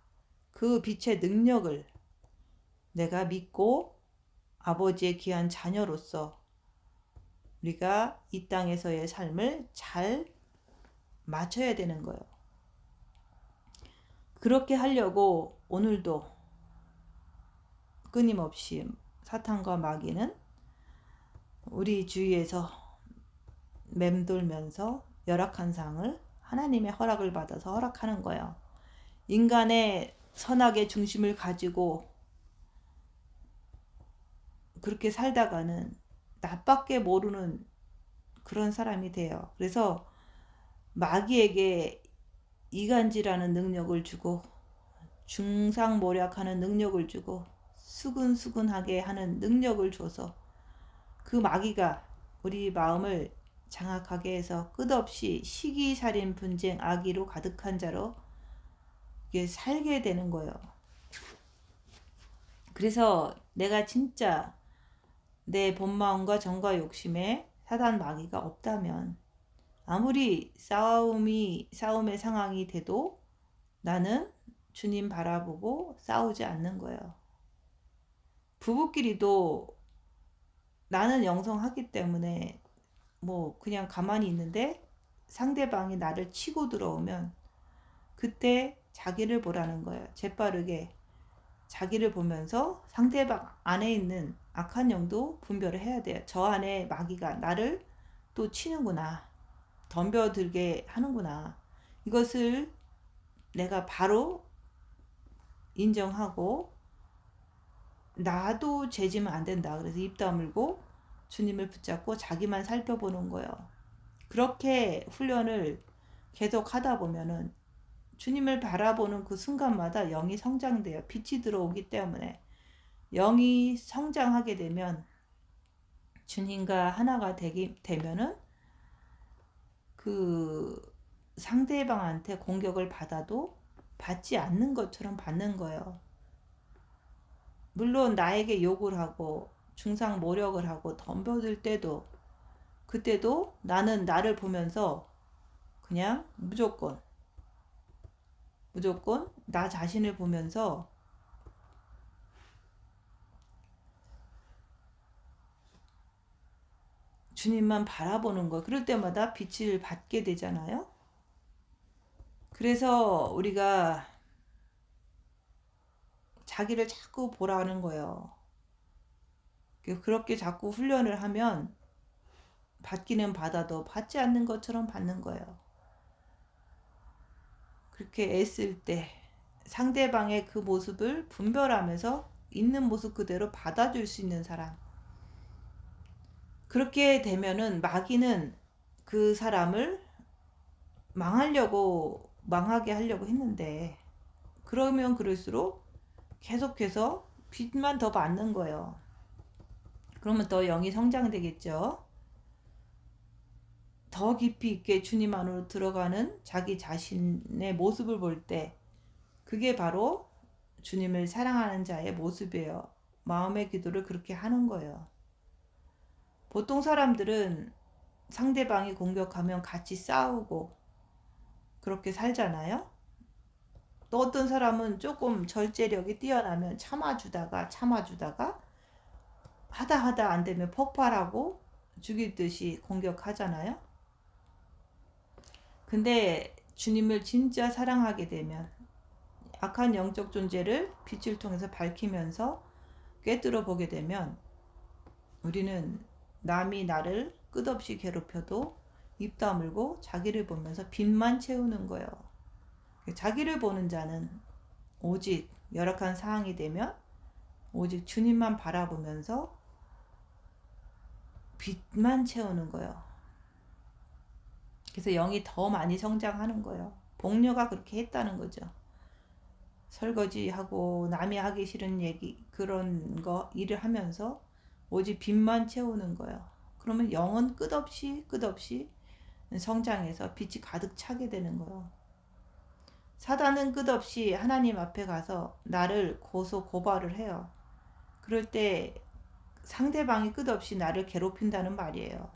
그 빛의 능력을 내가 믿고 아버지의 귀한 자녀로서 우리가 이 땅에서의 삶을 잘 맞춰야 되는 거예요. 그렇게 하려고 오늘도 끊임없이 사탄과 마귀는 우리 주위에서 맴돌면서 열악한 상을 하나님의 허락을 받아서 허락하는 거예요. 인간의 선악의 중심을 가지고 그렇게 살다가는 나밖에 모르는 그런 사람이 돼요. 그래서 마귀에게 이간질하는 능력을 주고 중상모략하는 능력을 주고 수근수근하게 하는 능력을 줘서 그 마귀가 우리 마음을 장악하게 해서 끝없이 시기, 살인, 분쟁, 악의로 가득한 자로 살게 되는 거예요. 그래서 내가 진짜 내 본마음과 정과 욕심에 사단 마귀가 없다면 아무리 싸움의 상황이 돼도 나는 주님 바라보고 싸우지 않는 거예요. 부부끼리도 나는 영성하기 때문에 그냥 가만히 있는데 상대방이 나를 치고 들어오면 그때 자기를 보라는 거예요. 재빠르게 자기를 보면서 상대방 안에 있는 악한 영도 분별을 해야 돼요. 저 안에 마귀가 나를 또 치는구나. 덤벼들게 하는구나. 이것을 내가 바로 인정하고 나도 죄지면 안 된다. 그래서 입 다물고 주님을 붙잡고 자기만 살펴보는 거예요. 그렇게 훈련을 계속 하다 보면은 주님을 바라보는 그 순간마다 영이 성장돼요. 빛이 들어오기 때문에 영이 성장하게 되면 주님과 하나가 되면은 그 상대방한테 공격을 받아도 받지 않는 것처럼 받는 거예요. 물론 나에게 욕을 하고 중상모략을 하고 덤벼들 때도 그때도 나는 나를 보면서 그냥 무조건 나 자신을 보면서 주님만 바라보는 거. 그럴 때마다 빛을 받게 되잖아요. 그래서 우리가 자기를 자꾸 보라는 거예요. 그렇게 자꾸 훈련을 하면 받기는 받아도 받지 않는 것처럼 받는 거예요. 그렇게 애쓸 때 상대방의 그 모습을 분별하면서 있는 모습 그대로 받아줄 수 있는 사람. 그렇게 되면은 마귀는 그 사람을 망하게 하려고 했는데 그러면 그럴수록 계속해서 빛만 더 받는 거예요. 그러면 더 영이 성장되겠죠. 더 깊이 있게 주님 안으로 들어가는 자기 자신의 모습을 볼 때 그게 바로 주님을 사랑하는 자의 모습이에요. 마음의 기도를 그렇게 하는 거예요. 보통 사람들은 상대방이 공격하면 같이 싸우고 그렇게 살잖아요. 또 어떤 사람은 조금 절제력이 뛰어나면 참아주다가 하다 안 되면 폭발하고 죽일 듯이 공격하잖아요. 근데 주님을 진짜 사랑하게 되면 악한 영적 존재를 빛을 통해서 밝히면서 꿰뚫어 보게 되면 우리는 남이 나를 끝없이 괴롭혀도 입 다물고 자기를 보면서 빚만 채우는 거예요. 자기를 보는 자는 오직 열악한 상황이 되면 오직 주님만 바라보면서 빚만 채우는 거예요. 그래서 영이 더 많이 성장하는 거예요. 복녀가 그렇게 했다는 거죠. 설거지하고 남이 하기 싫은 얘기 그런 거 일을 하면서 오직 빚만 채우는 거예요. 그러면 영은 끝없이 성장해서 빛이 가득 차게 되는 거예요. 사단은 끝없이 하나님 앞에 가서 나를 고발을 해요. 그럴 때 상대방이 끝없이 나를 괴롭힌다는 말이에요.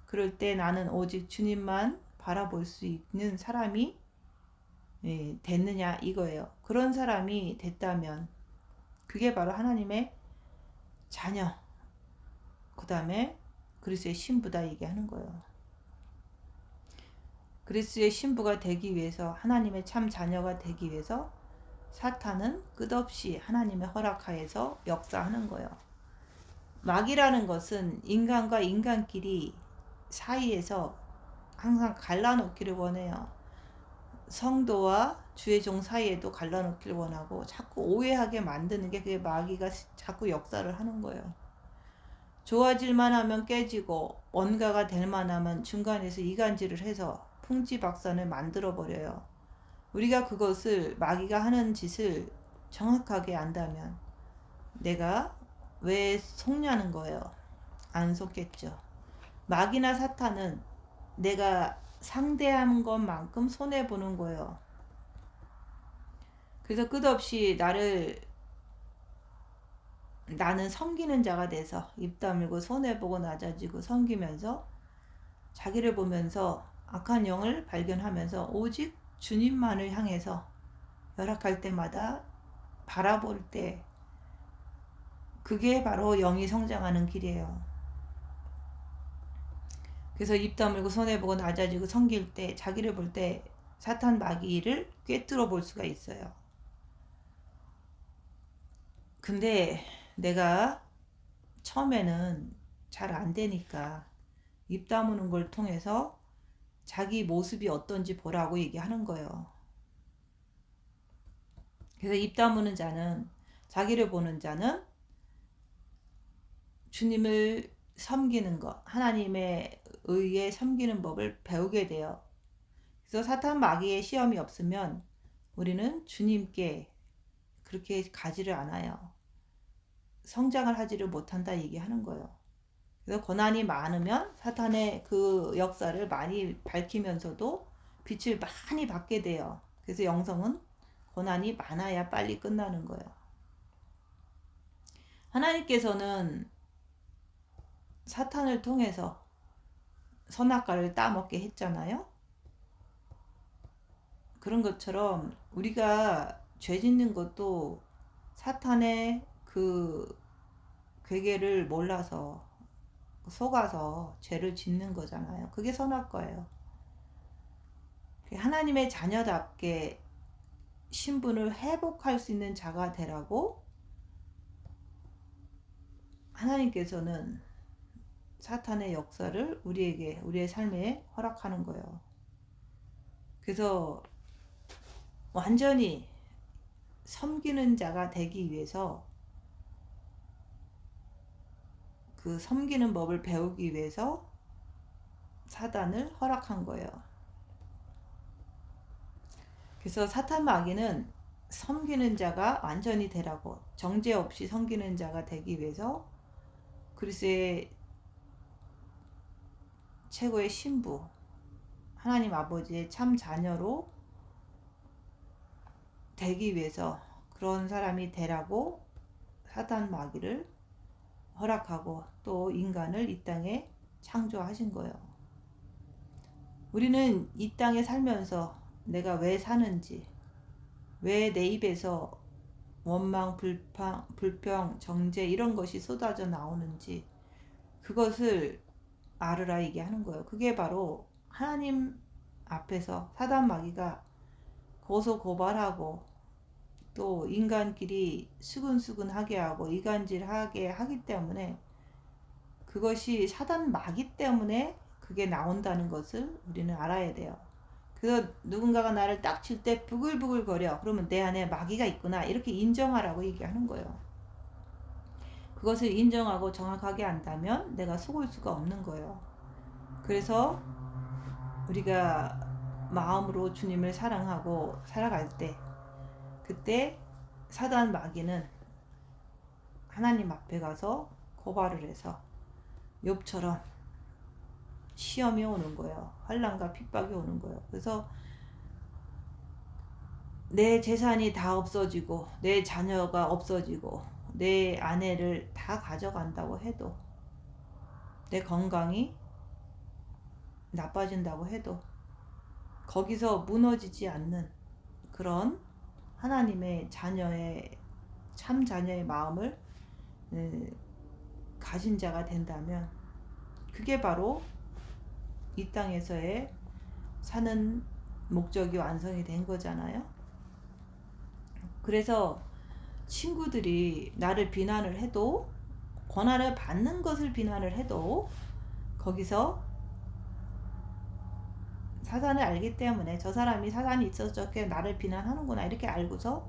그럴 때 나는 오직 주님만 바라볼 수 있는 사람이 됐느냐 이거예요. 그런 사람이 됐다면 그게 바로 하나님의 자녀, 그 다음에 그리스도의 신부다 얘기하는 거예요. 그리스도의 신부가 되기 위해서, 하나님의 참 자녀가 되기 위해서 사탄은 끝없이 하나님의 허락하에서 역사하는 거예요. 마귀라는 것은 인간과 인간끼리 사이에서 항상 갈라놓기를 원해요. 성도와 주의 종 사이에도 갈라놓기를 원하고 자꾸 오해하게 만드는 게 그게 마귀가 자꾸 역사를 하는 거예요. 좋아질만 하면 깨지고 원가가 될만 하면 중간에서 이간질을 해서 풍지박산을 만들어 버려요. 우리가 그것을, 마귀가 하는 짓을 정확하게 안다면 내가 왜 속냐는 거예요. 안 속겠죠. 마귀나 사탄은 내가 상대한 것만큼 손해보는 거예요. 그래서 끝없이 나는 섬기는 자가 돼서 입 다물고 손해보고 낮아지고 섬기면서 자기를 보면서 악한 영을 발견하면서 오직 주님만을 향해서 열악할 때마다 바라볼 때, 그게 바로 영이 성장하는 길이에요. 그래서 입 다물고 손해보고 낮아지고 섬길 때, 자기를 볼 때 사탄 마귀를 꿰뚫어 볼 수가 있어요. 근데 내가 처음에는 잘 안 되니까 입 다무는 걸 통해서 자기 모습이 어떤지 보라고 얘기하는 거예요. 그래서 입 다무는 자는, 자기를 보는 자는 주님을 섬기는 것, 하나님의 의에 섬기는 법을 배우게 돼요. 그래서 사탄 마귀의 시험이 없으면 우리는 주님께 그렇게 가지를 않아요. 성장을 하지를 못한다 얘기하는 거예요. 그래서 고난이 많으면 사탄의 그 역사를 많이 밝히면서도 빛을 많이 받게 돼요. 그래서 영성은 고난이 많아야 빨리 끝나는 거예요. 하나님께서는 사탄을 통해서 선악과를 따먹게 했잖아요. 그런 것처럼 우리가 죄 짓는 것도 사탄의 그 괴계를 몰라서 속아서 죄를 짓는 거잖아요. 그게 선악과예요. 하나님의 자녀답게 신분을 회복할 수 있는 자가 되라고 하나님께서는 사탄의 역사를 우리에게, 우리의 삶에 허락하는 거예요. 그래서 완전히 섬기는 자가 되기 위해서, 그 섬기는 법을 배우기 위해서 사단을 허락한 거예요. 그래서 사탄 마귀는 섬기는 자가 완전히 되라고, 정죄 없이 섬기는 자가 되기 위해서 그리스도의 최고의 신부, 하나님 아버지의 참 자녀로 되기 위해서 그런 사람이 되라고 사탄 마귀를 허락하고 또 인간을 이 땅에 창조하신 거예요. 우리는 이 땅에 살면서 내가 왜 사는지, 왜 내 입에서 원망, 불평, 정죄 이런 것이 쏟아져 나오는지 그것을 알으라 얘기하는 거예요. 그게 바로 하나님 앞에서 사단 마귀가 고소고발하고 또 인간끼리 수근수근하게 하고 이간질하게 하기 때문에, 그것이 사단 마귀 때문에 그게 나온다는 것을 우리는 알아야 돼요. 그래서 누군가가 나를 딱 칠 때 부글부글 거려. 그러면 내 안에 마귀가 있구나. 이렇게 인정하라고 얘기하는 거예요. 그것을 인정하고 정확하게 안다면 내가 속을 수가 없는 거예요. 그래서 우리가 마음으로 주님을 사랑하고 살아갈 때, 그때 사단 마귀는 하나님 앞에 가서 고발을 해서 욥처럼 시험이 오는 거예요. 환난과 핍박이 오는 거예요. 그래서 내 재산이 다 없어지고 내 자녀가 없어지고 내 아내를 다 가져간다고 해도, 내 건강이 나빠진다고 해도 거기서 무너지지 않는 그런 하나님의 자녀의, 참 자녀의 마음을 가진 자가 된다면, 그게 바로 이 땅에서의 사는 목적이 완성이 된 거잖아요. 그래서 친구들이 나를 비난을 해도, 고난을 받는 것을 비난을 해도 거기서 사단을 알기 때문에, 저 사람이 사단이 있어서 저렇게 나를 비난하는구나 이렇게 알고서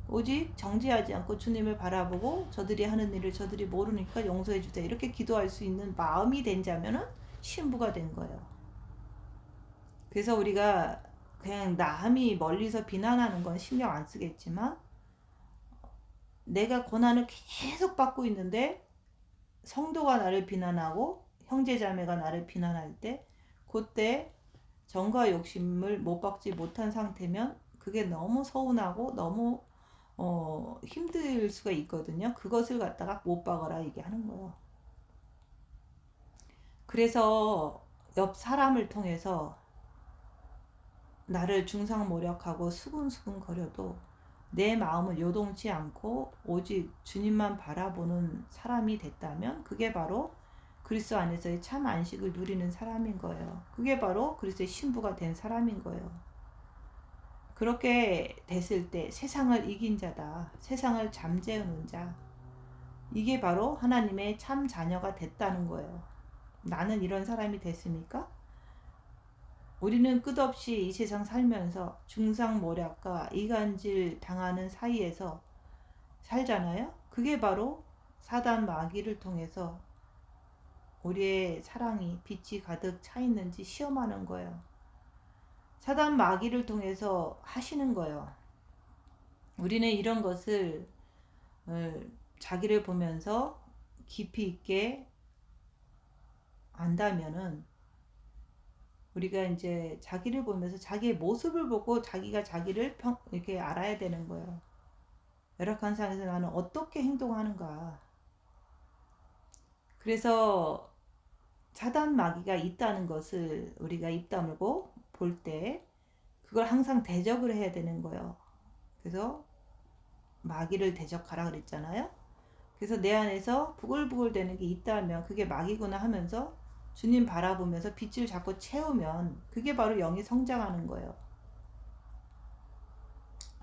오직 정죄하지 않고 주님을 바라보고 저들이 하는 일을 저들이 모르니까 용서해 주세요 이렇게 기도할 수 있는 마음이 된 자면은 신부가 된 거예요. 그래서 우리가 그냥 남이 멀리서 비난하는 건 신경 안 쓰겠지만, 내가 고난을 계속 받고 있는데 성도가 나를 비난하고 형제자매가 나를 비난할 때, 그때 정과 욕심을 못 박지 못한 상태면 그게 너무 서운하고 너무 힘들 수가 있거든요. 그것을 갖다가 못 박아라 얘기하는 거예요. 그래서 옆 사람을 통해서 나를 중상모략하고 수근수근 거려도 내 마음을 요동치 않고 오직 주님만 바라보는 사람이 됐다면, 그게 바로 그리스도 안에서의 참 안식을 누리는 사람인 거예요. 그게 바로 그리스도의 신부가 된 사람인 거예요. 그렇게 됐을 때 세상을 이긴 자다, 세상을 잠재우는 자, 이게 바로 하나님의 참 자녀가 됐다는 거예요. 나는 이런 사람이 됐습니까? 우리는 끝없이 이 세상 살면서 중상모략과 이간질 당하는 사이에서 살잖아요. 그게 바로 사단 마귀를 통해서 우리의 사랑이 빛이 가득 차 있는지 시험하는 거예요. 사단 마귀를 통해서 하시는 거예요. 우리는 이런 것을 자기를 보면서 깊이 있게 안다면은, 우리가 이제 자기를 보면서 자기의 모습을 보고 자기가 자기를 이렇게 알아야 되는 거예요. 열악한 상황에서 나는 어떻게 행동하는가. 그래서 사단 마귀가 있다는 것을 우리가 입 다물고 볼 때 그걸 항상 대적을 해야 되는 거예요. 그래서 마귀를 대적하라 그랬잖아요. 그래서 내 안에서 부글부글 되는 게 있다면 그게 마귀구나 하면서 주님 바라보면서 빛을 자꾸 채우면 그게 바로 영이 성장하는 거예요.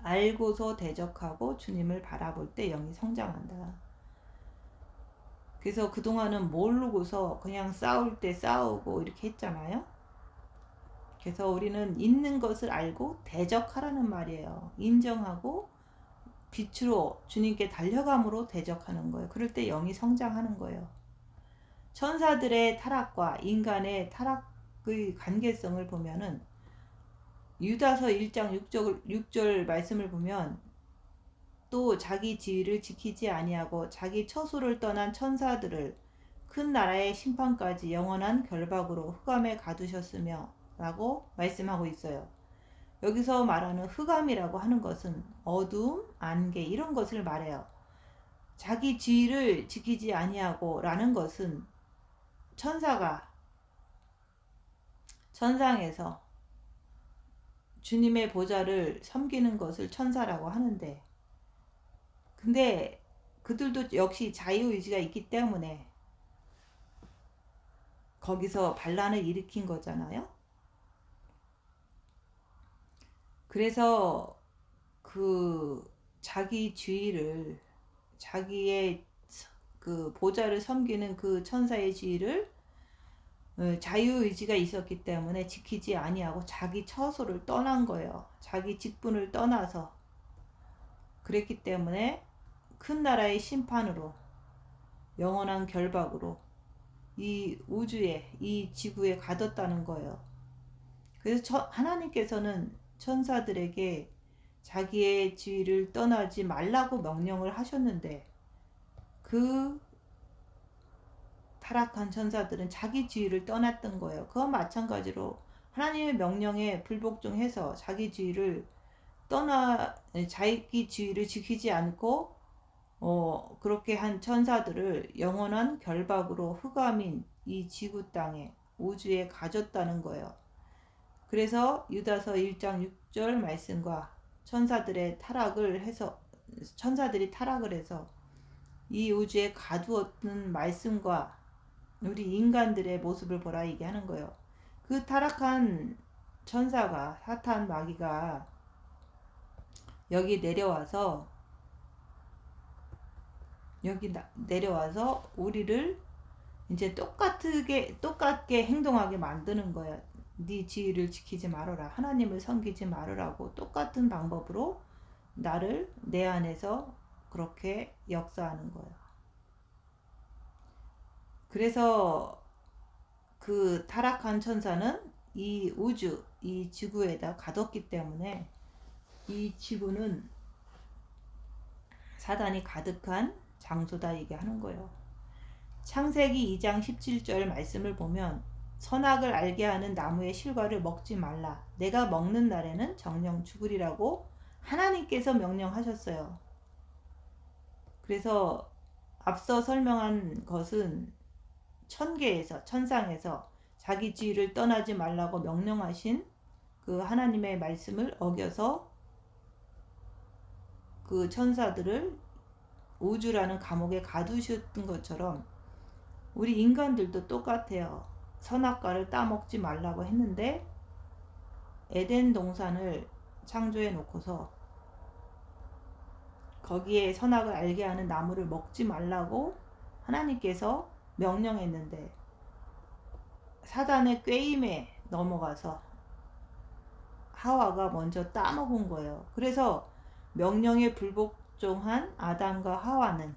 알고서 대적하고 주님을 바라볼 때 영이 성장한다. 그래서 그동안은 모르고서 그냥 싸울 때 싸우고 이렇게 했잖아요. 그래서 우리는 있는 것을 알고 대적하라는 말이에요. 인정하고 빛으로 주님께 달려감으로 대적하는 거예요. 그럴 때 영이 성장하는 거예요. 천사들의 타락과 인간의 타락의 관계성을 보면은 유다서 1장 6절 말씀을 보면, 또 자기 지위를 지키지 아니하고 자기 처소를 떠난 천사들을 큰 나라의 심판까지 영원한 결박으로 흑암에 가두셨으며 라고 말씀하고 있어요. 여기서 말하는 흑암이라고 하는 것은 어두움, 안개 이런 것을 말해요. 자기 지위를 지키지 아니하고 라는 것은 천사가 천상에서 주님의 보좌를 섬기는 것을 천사라고 하는데, 근데 그들도 역시 자유의지가 있기 때문에 거기서 반란을 일으킨 거잖아요. 그래서 그 자기 지위를, 자기의 그 보좌를 섬기는 그 천사의 지위를 자유의지가 있었기 때문에 지키지 아니하고 자기 처소를 떠난 거예요. 자기 직분을 떠나서. 그랬기 때문에 큰 나라의 심판으로, 영원한 결박으로 이 우주에, 이 지구에 가뒀다는 거예요. 그래서 하나님께서는 천사들에게 자기의 지위를 떠나지 말라고 명령을 하셨는데, 그 타락한 천사들은 자기 지위를 떠났던 거예요. 그와 마찬가지로 하나님의 명령에 불복종해서 자기 지위를 자기 지위를 지키지 않고 그렇게 한 천사들을 영원한 결박으로 흑암인 이 지구 땅에, 우주에 가졌다는 거예요. 그래서 유다서 1장 6절 말씀과 천사들이 타락을 해서 이 우주에 가두었던 말씀과 우리 인간들의 모습을 보라 얘기하는 거예요. 그 타락한 천사가, 사탄 마귀가 여기 내려와서 우리를 이제 똑같게 행동하게 만드는 거야. 네 지위를 지키지 말아라, 하나님을 섬기지 말으라고 똑같은 방법으로 나를 내 안에서 그렇게 역사하는 거야. 그래서 그 타락한 천사는 이 우주, 이 지구에다 가뒀기 때문에 이 지구는 사단이 가득한 장소다 얘기하는 거예요. 창세기 2장 17절 말씀을 보면 선악을 알게 하는 나무의 실과를 먹지 말라. 내가 먹는 날에는 정령 죽으리라고 하나님께서 명령하셨어요. 그래서 앞서 설명한 것은 천상에서 자기 지위를 떠나지 말라고 명령하신 그 하나님의 말씀을 어겨서 그 천사들을 우주라는 감옥에 가두셨던 것처럼 우리 인간들도 똑같아요. 선악과를 따먹지 말라고 했는데 에덴 동산을 창조해 놓고서 거기에 선악을 알게 하는 나무를 먹지 말라고 하나님께서 명령했는데 사단의 꾀임에 넘어가서 하와가 먼저 따먹은 거예요. 그래서 명령에 불복종한 아담과 하와는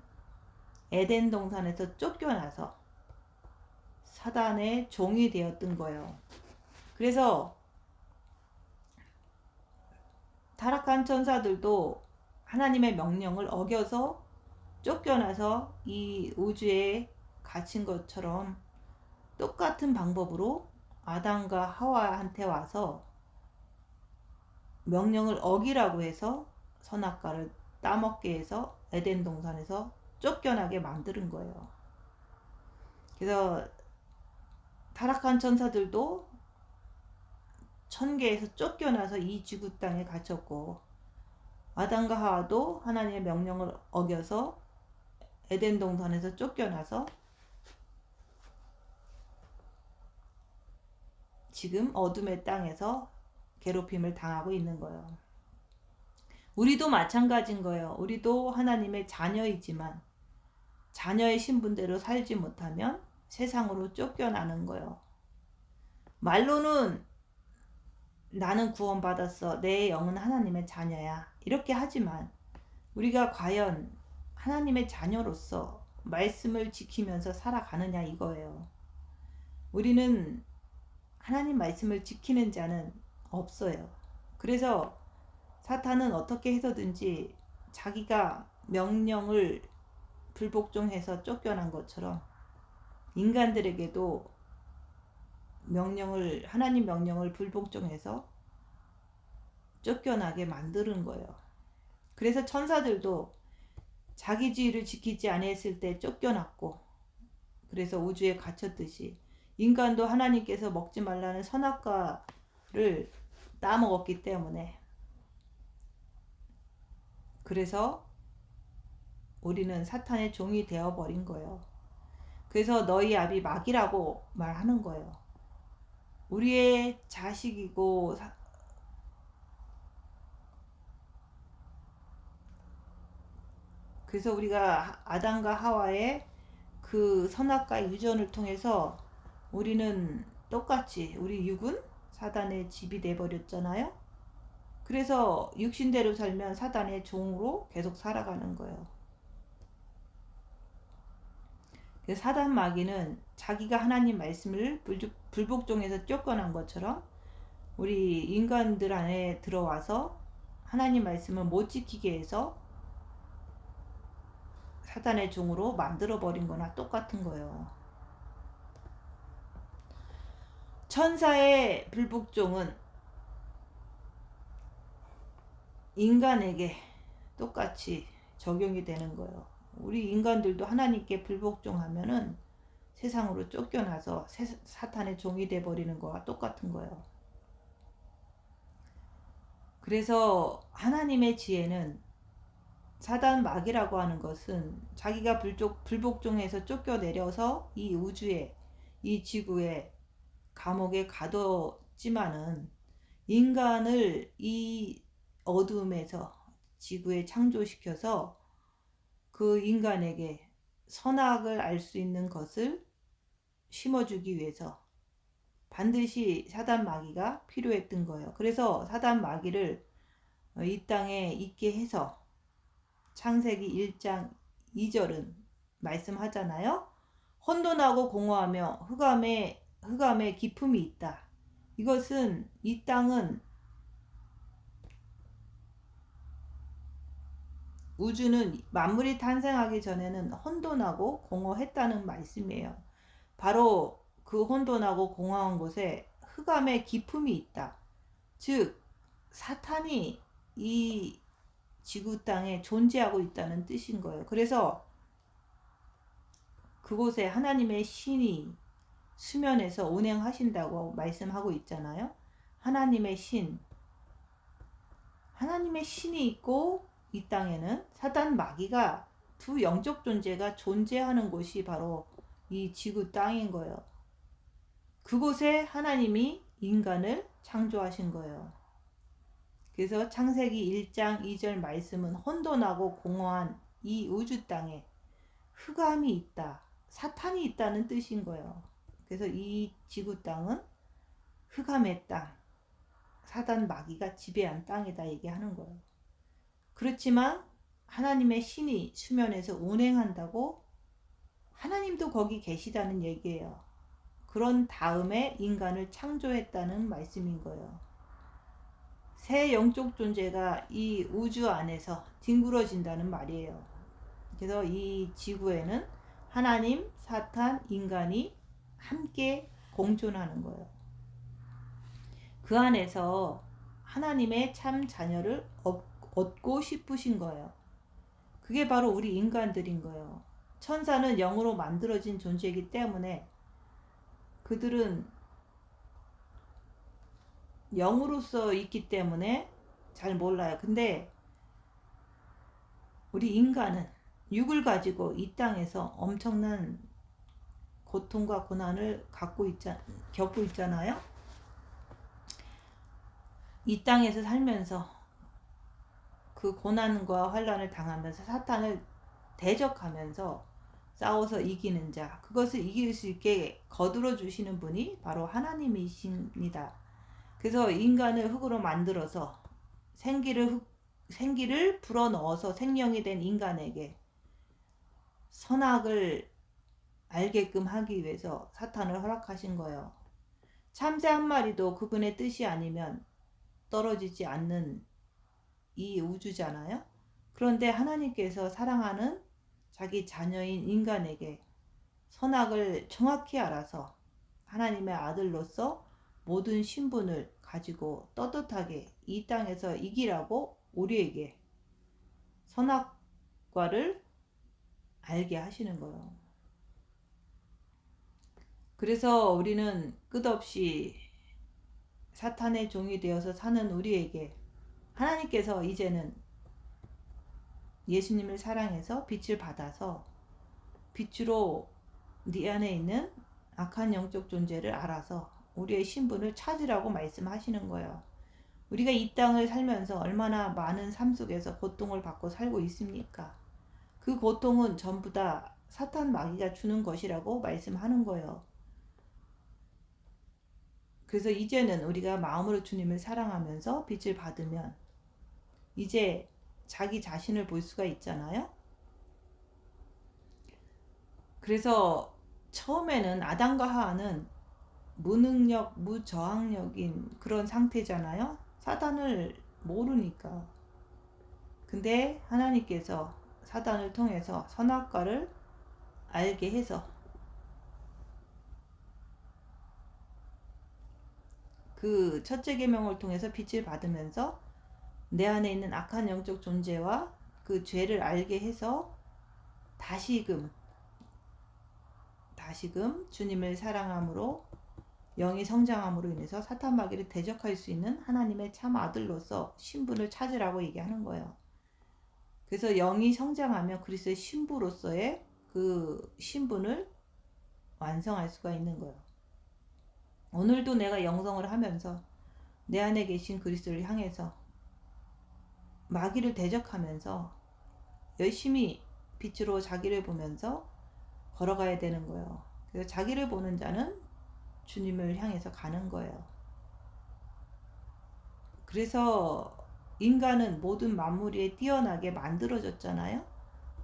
에덴 동산에서 쫓겨나서 사단의 종이 되었던 거예요. 그래서 타락한 천사들도 하나님의 명령을 어겨서 쫓겨나서 이 우주에 갇힌 것처럼 똑같은 방법으로 아담과 하와한테 와서 명령을 어기라고 해서 선악과를 따먹게 해서 에덴 동산에서 쫓겨나게 만드는 거예요. 그래서 타락한 천사들도 천계에서 쫓겨나서 이 지구 땅에 갇혔고, 아담과 하와도 하나님의 명령을 어겨서 에덴 동산에서 쫓겨나서 지금 어둠의 땅에서 괴롭힘을 당하고 있는 거예요. 우리도 마찬가지인 거예요. 우리도 하나님의 자녀이지만 자녀의 신분대로 살지 못하면 세상으로 쫓겨나는 거예요. 말로는 나는 구원받았어, 내 영은 하나님의 자녀야, 이렇게 하지만 우리가 과연 하나님의 자녀로서 말씀을 지키면서 살아가느냐 이거예요. 우리는 하나님 말씀을 지키는 자는 없어요. 그래서 사탄은 어떻게 해서든지 자기가 명령을 불복종해서 쫓겨난 것처럼 인간들에게도 하나님 명령을 불복종해서 쫓겨나게 만드는 거예요. 그래서 천사들도 자기 지위를 지키지 아니했을 때 쫓겨났고, 그래서 우주에 갇혔듯이 인간도 하나님께서 먹지 말라는 선악과를 따먹었기 때문에, 그래서 우리는 사탄의 종이 되어버린 거예요. 그래서 너희 아비 마귀라고 말하는 거예요. 우리의 자식이고 그래서 우리가 아담과 하와의 그 선악과 유전을 통해서 우리는 똑같이 우리 육은 사단의 집이 돼버렸잖아요. 그래서 육신대로 살면 사단의 종으로 계속 살아가는 거예요. 사단 마귀는 자기가 하나님 말씀을 불복종해서 쫓겨난 것처럼 우리 인간들 안에 들어와서 하나님 말씀을 못 지키게 해서 사단의 종으로 만들어버린 거나 똑같은 거예요. 천사의 불복종은 인간에게 똑같이 적용이 되는 거예요. 우리 인간들도 하나님께 불복종하면은 세상으로 쫓겨나서 사탄의 종이 돼버리는 거와 똑같은 거예요. 그래서 하나님의 지혜는 사단 마귀라고 하는 것은 자기가 불복종해서 쫓겨내려서 이 우주에 이 지구에 감옥에 가뒀지만은 인간을 이 어둠에서 지구에 창조시켜서 그 인간에게 선악을 알 수 있는 것을 심어주기 위해서 반드시 사단 마귀가 필요했던 거예요. 그래서 사단 마귀를 이 땅에 있게 해서 창세기 1장 2절은 말씀하잖아요. 혼돈하고 공허하며 흑암에 기품이 있다. 이것은 이 땅은 우주는 만물이 탄생하기 전에는 혼돈하고 공허했다는 말씀이에요. 바로 그 혼돈하고 공허한 곳에 흑암의 기품이 있다. 즉 사탄이 이 지구 땅에 존재하고 있다는 뜻인 거예요. 그래서 그곳에 하나님의 신이 수면에서 운행하신다고 말씀하고 있잖아요. 하나님의 신이 있고 이 땅에는 사단 마귀가 두 영적 존재가 존재하는 곳이 바로 이 지구 땅인 거예요. 그곳에 하나님이 인간을 창조하신 거예요. 그래서 창세기 1장 2절 말씀은 혼돈하고 공허한 이 우주 땅에 흑암이 있다. 사탄이 있다는 뜻인 거예요. 그래서 이 지구 땅은 흑암의 땅, 사단 마귀가 지배한 땅이다 얘기하는 거예요. 그렇지만 하나님의 신이 수면에서 운행한다고 하나님도 거기 계시다는 얘기예요. 그런 다음에 인간을 창조했다는 말씀인 거예요. 새 영적 존재가 이 우주 안에서 뒹굴어진다는 말이에요. 그래서 이 지구에는 하나님, 사탄, 인간이 함께 공존하는 거예요. 그 안에서 하나님의 참 자녀를 얻고 싶으신 거예요. 그게 바로 우리 인간들인 거예요. 천사는 영으로 만들어진 존재이기 때문에 그들은 영으로서 있기 때문에 잘 몰라요. 근데 우리 인간은 육을 가지고 이 땅에서 엄청난 고통과 고난을 겪고 있잖아요. 이 땅에서 살면서 그 고난과 환난을 당하면서 사탄을 대적하면서 싸워서 이기는 자, 그것을 이길 수 있게 거두어 주시는 분이 바로 하나님이십니다. 그래서 인간을 흙으로 만들어서 생기를 불어넣어서 생명이 된 인간에게 선악을 알게끔 하기 위해서 사탄을 허락하신 거예요. 참새 한 마리도 그분의 뜻이 아니면 떨어지지 않는 이 우주잖아요. 그런데 하나님께서 사랑하는 자기 자녀인 인간에게 선악을 정확히 알아서 하나님의 아들로서 모든 신분을 가지고 떳떳하게 이 땅에서 이기라고 우리에게 선악과를 알게 하시는 거예요. 그래서 우리는 끝없이 사탄의 종이 되어서 사는 우리에게 하나님께서 이제는 예수님을 사랑해서 빛을 받아서 빛으로 네 안에 있는 악한 영적 존재를 알아서 우리의 신분을 찾으라고 말씀하시는 거예요. 우리가 이 땅을 살면서 얼마나 많은 삶 속에서 고통을 받고 살고 있습니까? 그 고통은 전부 다 사탄 마귀가 주는 것이라고 말씀하는 거예요. 그래서 이제는 우리가 마음으로 주님을 사랑하면서 빛을 받으면 이제 자기 자신을 볼 수가 있잖아요. 그래서 처음에는 아담과 하와는 무능력, 무저항력인 그런 상태잖아요. 사단을 모르니까. 근데 하나님께서 사단을 통해서 선악과를 알게 해서 그 첫째 계명을 통해서 빛을 받으면서 내 안에 있는 악한 영적 존재와 그 죄를 알게 해서 다시금 주님을 사랑함으로 영이 성장함으로 인해서 사탄 마귀를 대적할 수 있는 하나님의 참 아들로서 신분을 찾으라고 얘기하는 거예요. 그래서 영이 성장하면 그리스도의 신부로서의 그 신분을 완성할 수가 있는 거예요. 오늘도 내가 영성을 하면서 내 안에 계신 그리스도를 향해서 마귀를 대적하면서 열심히 빛으로 자기를 보면서 걸어가야 되는 거예요. 그래서 자기를 보는 자는 주님을 향해서 가는 거예요. 그래서 인간은 모든 만물 위에 뛰어나게 만들어졌잖아요.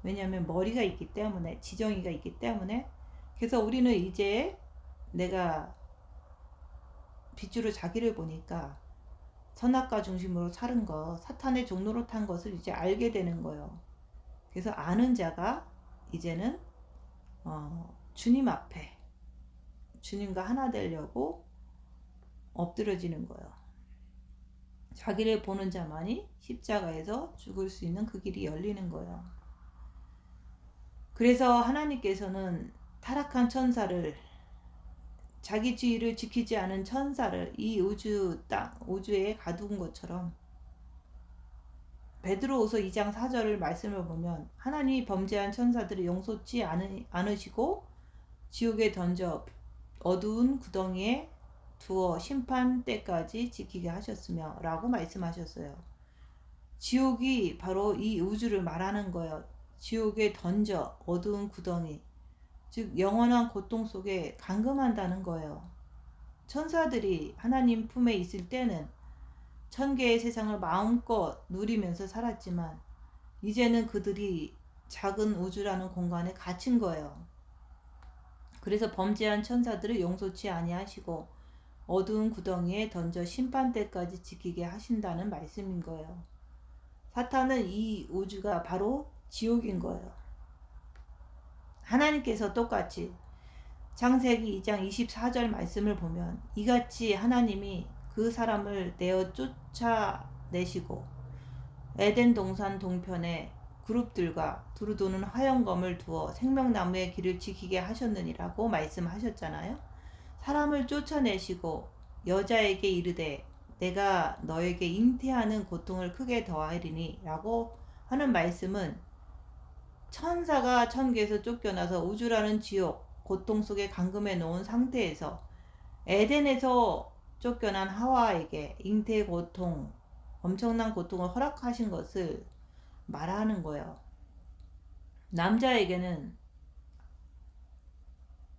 왜냐하면 머리가 있기 때문에, 지정이가 있기 때문에. 그래서 우리는 이제 내가 빛으로 자기를 보니까 선악과 중심으로 사는 것, 사탄의 종로로 탄 것을 이제 알게 되는 거예요. 그래서 아는 자가 이제는 주님 앞에 주님과 하나 되려고 엎드려지는 거예요. 자기를 보는 자만이 십자가에서 죽을 수 있는 그 길이 열리는 거예요. 그래서 하나님께서는 타락한 천사를, 자기 지위를 지키지 않은 천사를 이 우주에 가둔 것처럼 베드로후서 2장 4절을 말씀을 보면 하나님이 범죄한 천사들을 용서치 않으시고 지옥에 던져 어두운 구덩이에 두어 심판 때까지 지키게 하셨으며 라고 말씀하셨어요. 지옥이 바로 이 우주를 말하는 거예요. 지옥에 던져 어두운 구덩이, 즉 영원한 고통 속에 감금한다는 거예요. 천사들이 하나님 품에 있을 때는 천개의 세상을 마음껏 누리면서 살았지만 이제는 그들이 작은 우주라는 공간에 갇힌 거예요. 그래서 범죄한 천사들을 용서치 아니하시고 어두운 구덩이에 던져 심판 때까지 지키게 하신다는 말씀인 거예요. 사탄은 이 우주가 바로 지옥인 거예요. 하나님께서 똑같이 창세기 2장 24절 말씀을 보면 이같이 하나님이 그 사람을 내어 쫓아내시고 에덴 동산 동편에 그룹들과 두루도는 화영검을 두어 생명나무의 길을 지키게 하셨느니라고 말씀하셨잖아요. 사람을 쫓아내시고 여자에게 이르되 내가 너에게 잉태하는 고통을 크게 더하리니 라고 하는 말씀은 천사가 천계에서 쫓겨나서 우주라는 지옥, 고통 속에 감금해 놓은 상태에서 에덴에서 쫓겨난 하와에게 잉태의 고통, 엄청난 고통을 허락하신 것을 말하는 거예요. 남자에게는,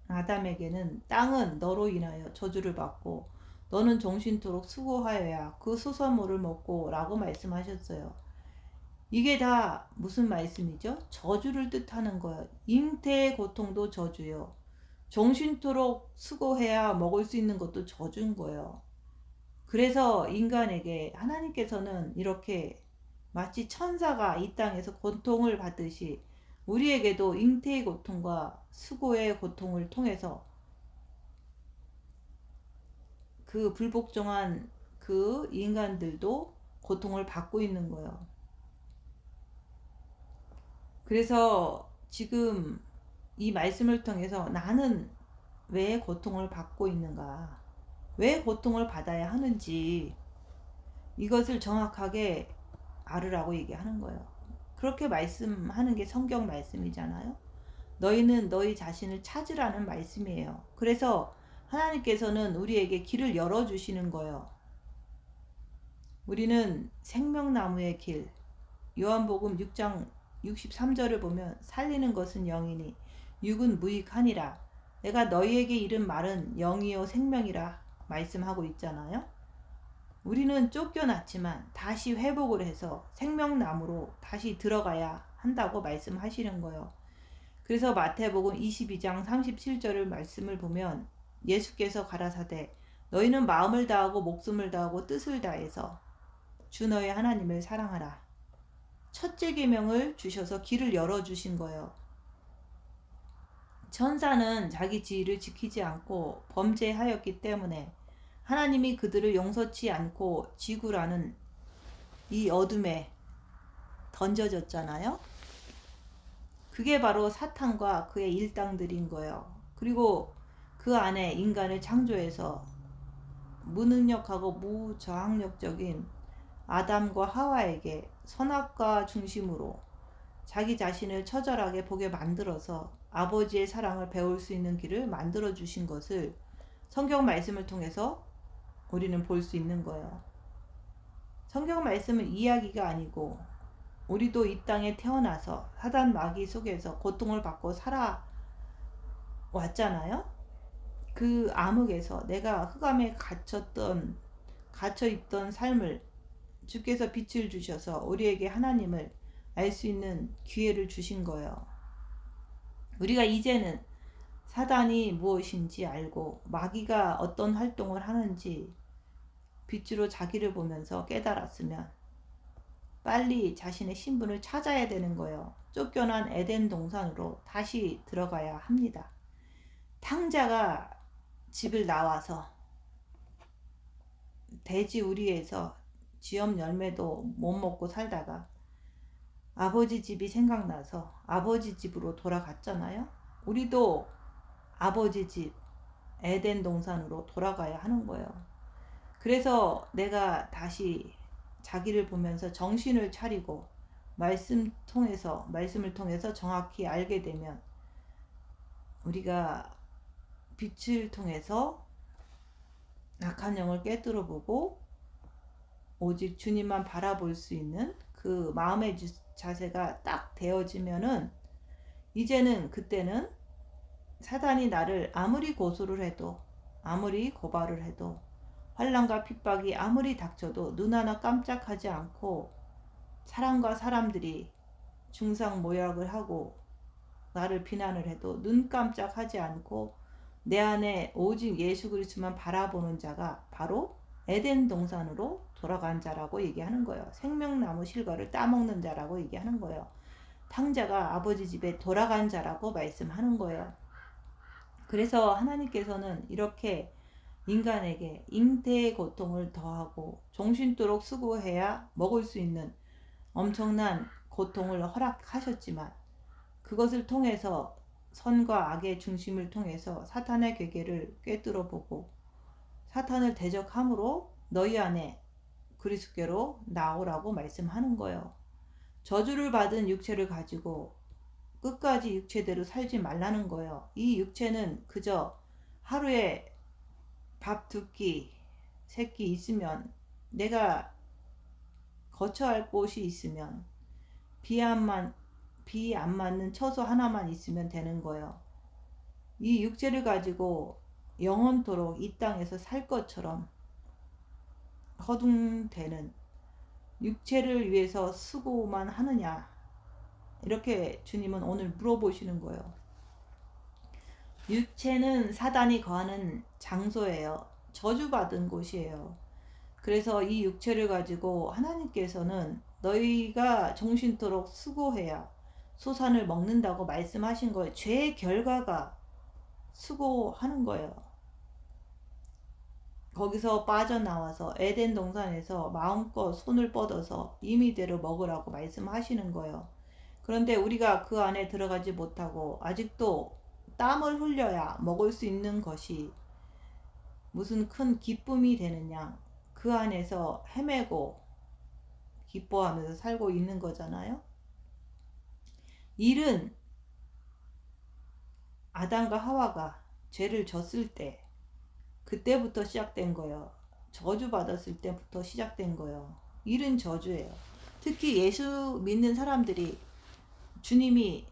아담에게는 땅은 너로 인하여 저주를 받고 너는 종신토록 수고하여야 그 수소물을 먹고 라고 말씀하셨어요. 이게 다 무슨 말씀이죠? 저주를 뜻하는 거예요. 잉태의 고통도 저주요. 종신토록 수고해야 먹을 수 있는 것도 저주인 거예요. 그래서 인간에게 하나님께서는 이렇게 마치 천사가 이 땅에서 고통을 받듯이 우리에게도 잉태의 고통과 수고의 고통을 통해서 그 불복종한 그 인간들도 고통을 받고 있는 거예요. 그래서 지금 이 말씀을 통해서 나는 왜 고통을 받고 있는가, 왜 고통을 받아야 하는지 이것을 정확하게 알으라고 얘기하는 거예요. 그렇게 말씀하는 게 성경 말씀이잖아요. 너희는 너희 자신을 찾으라는 말씀이에요. 그래서 하나님께서는 우리에게 길을 열어주시는 거예요. 우리는 생명나무의 길, 요한복음 6장 63절을 보면 살리는 것은 영이니 육은 무익하니라. 내가 너희에게 이른 말은 영이요 생명이라 말씀하고 있잖아요. 우리는 쫓겨났지만 다시 회복을 해서 생명나무로 다시 들어가야 한다고 말씀하시는 거예요. 그래서 마태복음 22장 37절을 말씀을 보면 예수께서 가라사대 너희는 마음을 다하고 목숨을 다하고 뜻을 다해서 주 너의 하나님을 사랑하라. 첫째 계명을 주셔서 길을 열어주신 거예요. 천사는 자기 지위를 지키지 않고 범죄하였기 때문에 하나님이 그들을 용서치 않고 지구라는 이 어둠에 던져졌잖아요. 그게 바로 사탄과 그의 일당들인 거예요. 그리고 그 안에 인간을 창조해서 무능력하고 무저항력적인 아담과 하와에게 선악과 중심으로 자기 자신을 처절하게 보게 만들어서 아버지의 사랑을 배울 수 있는 길을 만들어 주신 것을 성경 말씀을 통해서 우리는 볼 수 있는 거예요. 성경 말씀은 이야기가 아니고 우리도 이 땅에 태어나서 사단 마귀 속에서 고통을 받고 살아왔잖아요. 그 암흑에서 내가 흑암에 갇혀있던 삶을 주께서 빛을 주셔서 우리에게 하나님을 알 수 있는 기회를 주신 거예요. 우리가 이제는 사단이 무엇인지 알고 마귀가 어떤 활동을 하는지 빛으로 자기를 보면서 깨달았으면 빨리 자신의 신분을 찾아야 되는 거예요. 쫓겨난 에덴 동산으로 다시 들어가야 합니다. 탕자가 집을 나와서 돼지 우리에서 지엄 열매도 못 먹고 살다가 아버지 집이 생각나서 아버지 집으로 돌아갔잖아요. 우리도 아버지 집 에덴 동산으로 돌아가야 하는 거예요. 그래서 내가 다시 자기를 보면서 정신을 차리고 말씀을 통해서 정확히 알게 되면 우리가 빛을 통해서 악한 영을 깨뜨려 보고 오직 주님만 바라볼 수 있는 그 마음의 자세가 딱 되어지면은 이제는 그때는 사단이 나를 아무리 고소를 해도 아무리 고발을 해도 환난과 핍박이 아무리 닥쳐도 눈 하나 깜짝하지 않고 사람과 사람들이 중상모략을 하고 나를 비난을 해도 눈 깜짝하지 않고 내 안에 오직 예수 그리스도만 바라보는 자가 바로 에덴 동산으로 돌아간 자라고 얘기하는 거예요. 생명나무 실과를 따먹는 자라고 얘기하는 거예요. 탕자가 아버지 집에 돌아간 자라고 말씀하는 거예요. 그래서 하나님께서는 이렇게 인간에게 잉태의 고통을 더하고 종신토록 수고해야 먹을 수 있는 엄청난 고통을 허락하셨지만 그것을 통해서 선과 악의 중심을 통해서 사탄의 괴계를 꿰뚫어 보고 사탄을 대적함으로 너희 안에 그리스도께로 나오라고 말씀하는 거예요. 저주를 받은 육체를 가지고 끝까지 육체대로 살지 말라는 거예요. 이 육체는 그저 하루에 밥 두 끼, 세 끼 있으면 내가 거처 할 곳이 있으면 비 안 맞는 처소 하나만 있으면 되는 거예요. 이 육체를 가지고 영원토록 이 땅에서 살 것처럼 허둥대는 육체를 위해서 수고만 하느냐 이렇게 주님은 오늘 물어보시는 거예요. 육체는 사단이 거하는 장소예요. 저주받은 곳이에요. 그래서 이 육체를 가지고 하나님께서는 너희가 종신토록 수고해야 소산을 먹는다고 말씀하신 거예요. 죄의 결과가 수고하는 거예요. 거기서 빠져나와서 에덴 동산에서 마음껏 손을 뻗어서 임의대로 먹으라고 말씀하시는 거예요. 그런데 우리가 그 안에 들어가지 못하고 아직도 땀을 흘려야 먹을 수 있는 것이 무슨 큰 기쁨이 되느냐. 그 안에서 헤매고 기뻐하면서 살고 있는 거잖아요. 일은 아담과 하와가 죄를 졌을 때 그때부터 시작된 거예요. 저주받았을 때부터 시작된 거예요. 일은 저주예요. 특히 예수 믿는 사람들이 주님이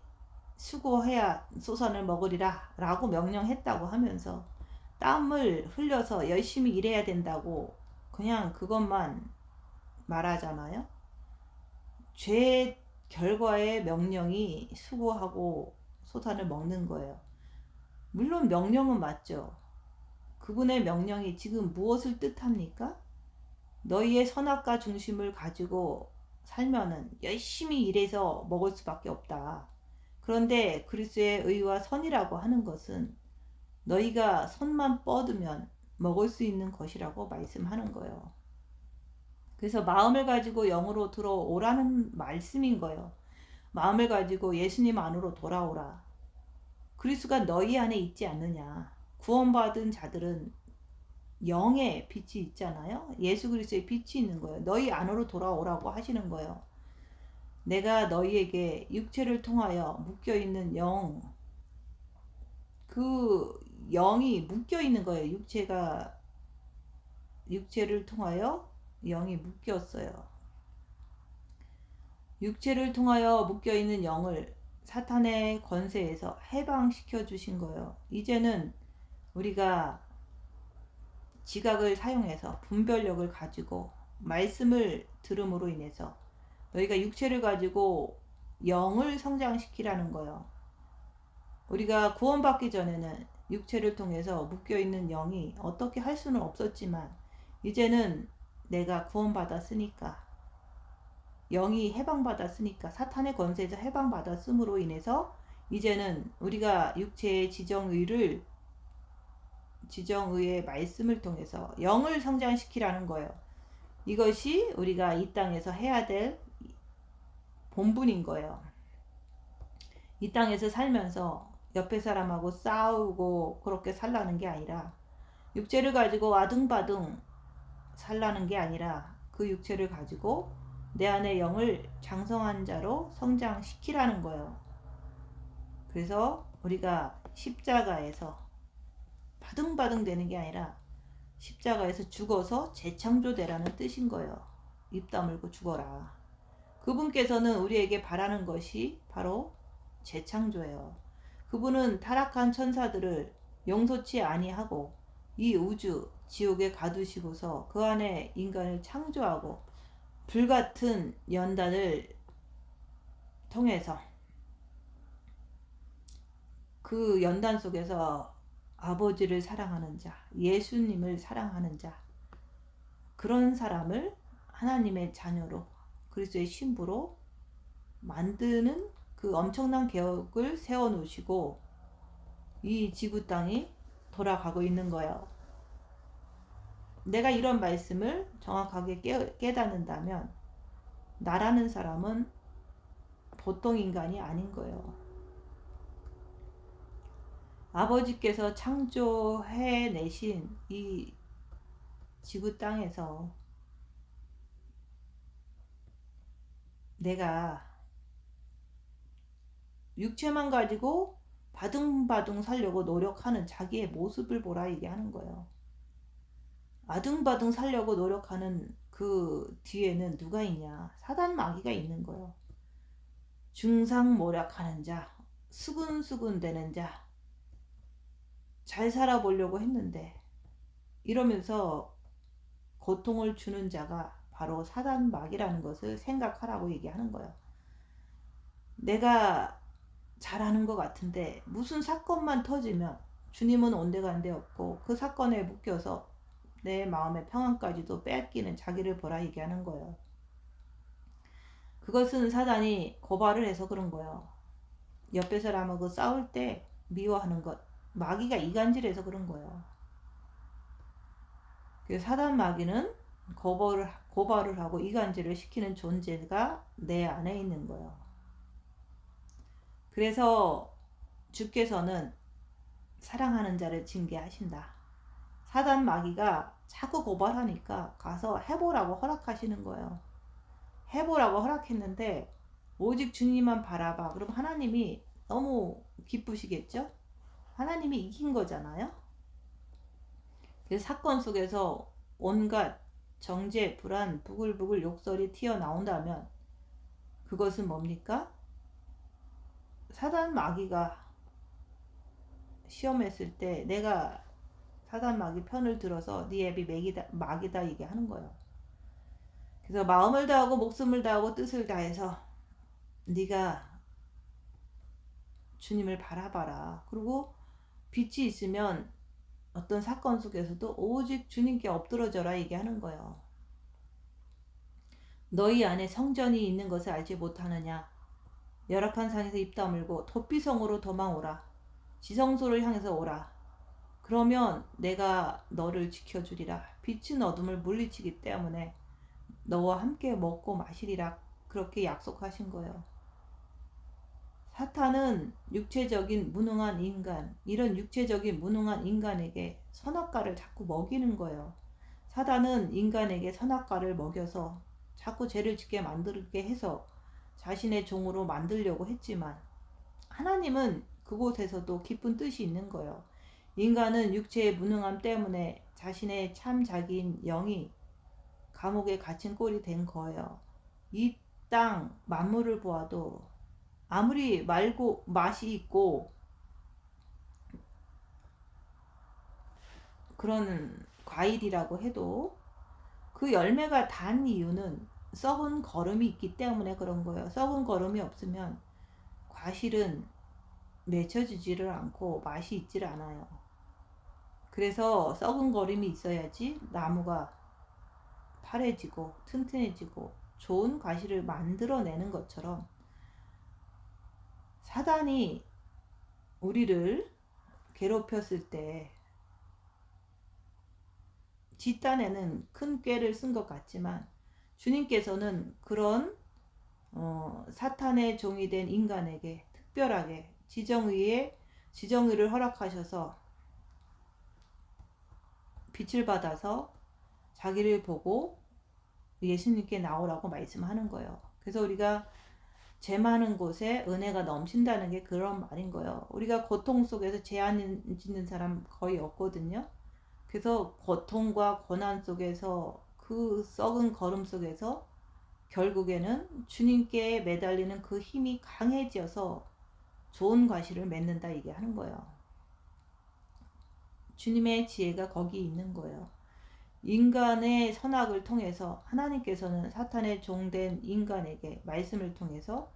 수고해야 소산을 먹으리라 라고 명령했다고 하면서 땀을 흘려서 열심히 일해야 된다고 그냥 그것만 말하잖아요. 죄 결과의 명령이 수고하고 소산을 먹는 거예요. 물론 명령은 맞죠. 그분의 명령이 지금 무엇을 뜻합니까? 너희의 선악과 중심을 가지고 살면은 열심히 일해서 먹을 수밖에 없다. 그런데 그리스도의 의와 선이라고 하는 것은 너희가 손만 뻗으면 먹을 수 있는 것이라고 말씀하는 거예요. 그래서 마음을 가지고 영으로 들어오라는 말씀인 거예요. 마음을 가지고 예수님 안으로 돌아오라. 그리스도가 너희 안에 있지 않느냐. 구원받은 자들은 영의 빛이 있잖아요. 예수 그리스도의 빛이 있는 거예요. 너희 안으로 돌아오라고 하시는 거예요. 내가 너희에게 육체를 통하여 묶여있는 영, 그 영이 묶여있는 거예요. 육체를 통하여 영이 묶였어요. 육체를 통하여 묶여있는 영을 사탄의 권세에서 해방시켜 주신 거예요. 이제는 우리가 지각을 사용해서 분별력을 가지고 말씀을 들음으로 인해서 너희가 육체를 가지고 영을 성장시키라는 거예요. 우리가 구원받기 전에는 육체를 통해서 묶여있는 영이 어떻게 할 수는 없었지만 이제는 내가 구원받았으니까 영이 해방받았으니까 사탄의 권세에서 해방받았음으로 인해서 이제는 우리가 육체의 지정의의 말씀을 통해서 영을 성장시키라는 거예요. 이것이 우리가 이 땅에서 해야 될 본분인 거예요. 이 땅에서 살면서 옆에 사람하고 싸우고 그렇게 살라는 게 아니라 육체를 가지고 아등바등 살라는 게 아니라 그 육체를 가지고 내 안의 영을 장성한 자로 성장시키라는 거예요. 그래서 우리가 십자가에서 바등바등 되는 게 아니라 십자가에서 죽어서 재창조되라는 뜻인 거예요. 입 다물고 죽어라. 그분께서는 우리에게 바라는 것이 바로 재창조예요. 그분은 타락한 천사들을 용서치 아니하고 이 우주 지옥에 가두시고서 그 안에 인간을 창조하고 불같은 연단을 통해서 그 연단 속에서 아버지를 사랑하는 자, 예수님을 사랑하는 자, 그런 사람을 하나님의 자녀로 그리스도의 신부로 만드는 그 엄청난 계획을 세워놓으시고 이 지구 땅이 돌아가고 있는 거예요. 내가 이런 말씀을 정확하게 깨닫는다면 나라는 사람은 보통 인간이 아닌 거예요. 아버지께서 창조해내신 이 지구 땅에서 내가 육체만 가지고 바둥바둥 살려고 노력하는 자기의 모습을 보라 얘기하는 거예요. 아둥바둥 살려고 노력하는 그 뒤에는 누가 있냐? 사단 마귀가 있는 거예요. 중상모략하는 자, 수군수군 되는 자, 잘 살아보려고 했는데 이러면서 고통을 주는 자가 바로 사단 마귀라는 것을 생각하라고 얘기하는 거예요. 내가 잘하는 것 같은데 무슨 사건만 터지면 주님은 온데간데 없고 그 사건에 묶여서 내 마음의 평안까지도 빼앗기는 자기를 보라 얘기하는 거예요. 그것은 사단이 고발을 해서 그런 거예요. 옆에 사람하고 싸울 때 미워하는 것, 마귀가 이간질해서 그런 거예요. 그래서 사단 마귀는 고발을 하고 이간질을 시키는 존재가 내 안에 있는 거예요. 그래서 주께서는 사랑하는 자를 징계하신다. 사단 마귀가 자꾸 고발하니까 가서 해보라고 허락하시는 거예요. 해보라고 허락했는데 오직 주님만 바라봐. 그럼 하나님이 너무 기쁘시겠죠? 하나님이 이긴 거잖아요. 그래서 사건 속에서 온갖 정죄, 불안, 부글부글 욕설이 튀어나온다면 그것은 뭡니까? 사단 마귀가 시험했을 때 내가 사단 마귀 편을 들어서 네 애비 마귀다 얘기하는 거예요. 그래서 마음을 다하고 목숨을 다하고 뜻을 다해서 네가 주님을 바라봐라. 그리고 빛이 있으면 어떤 사건 속에서도 오직 주님께 엎드러져라 얘기하는 거예요. 너희 안에 성전이 있는 것을 알지 못하느냐. 열악한 상에서 입 다물고 도피성으로 도망오라. 지성소를 향해서 오라. 그러면 내가 너를 지켜주리라. 빛은 어둠을 물리치기 때문에 너와 함께 먹고 마시리라. 그렇게 약속하신 거예요. 사탄은 육체적인 무능한 인간, 이런 육체적인 무능한 인간에게 선악과를 자꾸 먹이는 거예요. 사단은 인간에게 선악과를 먹여서 자꾸 죄를 짓게 만들게 해서 자신의 종으로 만들려고 했지만 하나님은 그곳에서도 깊은 뜻이 있는 거예요. 인간은 육체의 무능함 때문에 자신의 참 자기인 영이 감옥에 갇힌 꼴이 된 거예요. 이 땅 만물을 보아도 아무리 맑고 맛이 있고 그런 과일이라고 해도 그 열매가 단 이유는 썩은 거름이 있기 때문에 그런 거예요. 썩은 거름이 없으면 과실은 맺혀지지를 않고 맛이 있질 않아요. 그래서 썩은 거름이 있어야지 나무가 파래지고 튼튼해지고 좋은 과실을 만들어내는 것처럼 사단이 우리를 괴롭혔을 때 뒷단에는 큰 꾀를 쓴 것 같지만 주님께서는 그런 사탄의 종이 된 인간에게 특별하게 지정의를 허락하셔서 빛을 받아서 자기를 보고 예수님께 나오라고 말씀하는 거예요. 그래서 우리가 죄 많은 곳에 은혜가 넘친다는 게 그런 말인 거예요. 우리가 고통 속에서 죄 안 짓는 사람 거의 없거든요. 그래서 고통과 고난 속에서 그 썩은 걸음 속에서 결국에는 주님께 매달리는 그 힘이 강해져서 좋은 과실을 맺는다 얘기하는 거예요. 주님의 지혜가 거기 있는 거예요. 인간의 선악을 통해서 하나님께서는 사탄의 종된 인간에게 말씀을 통해서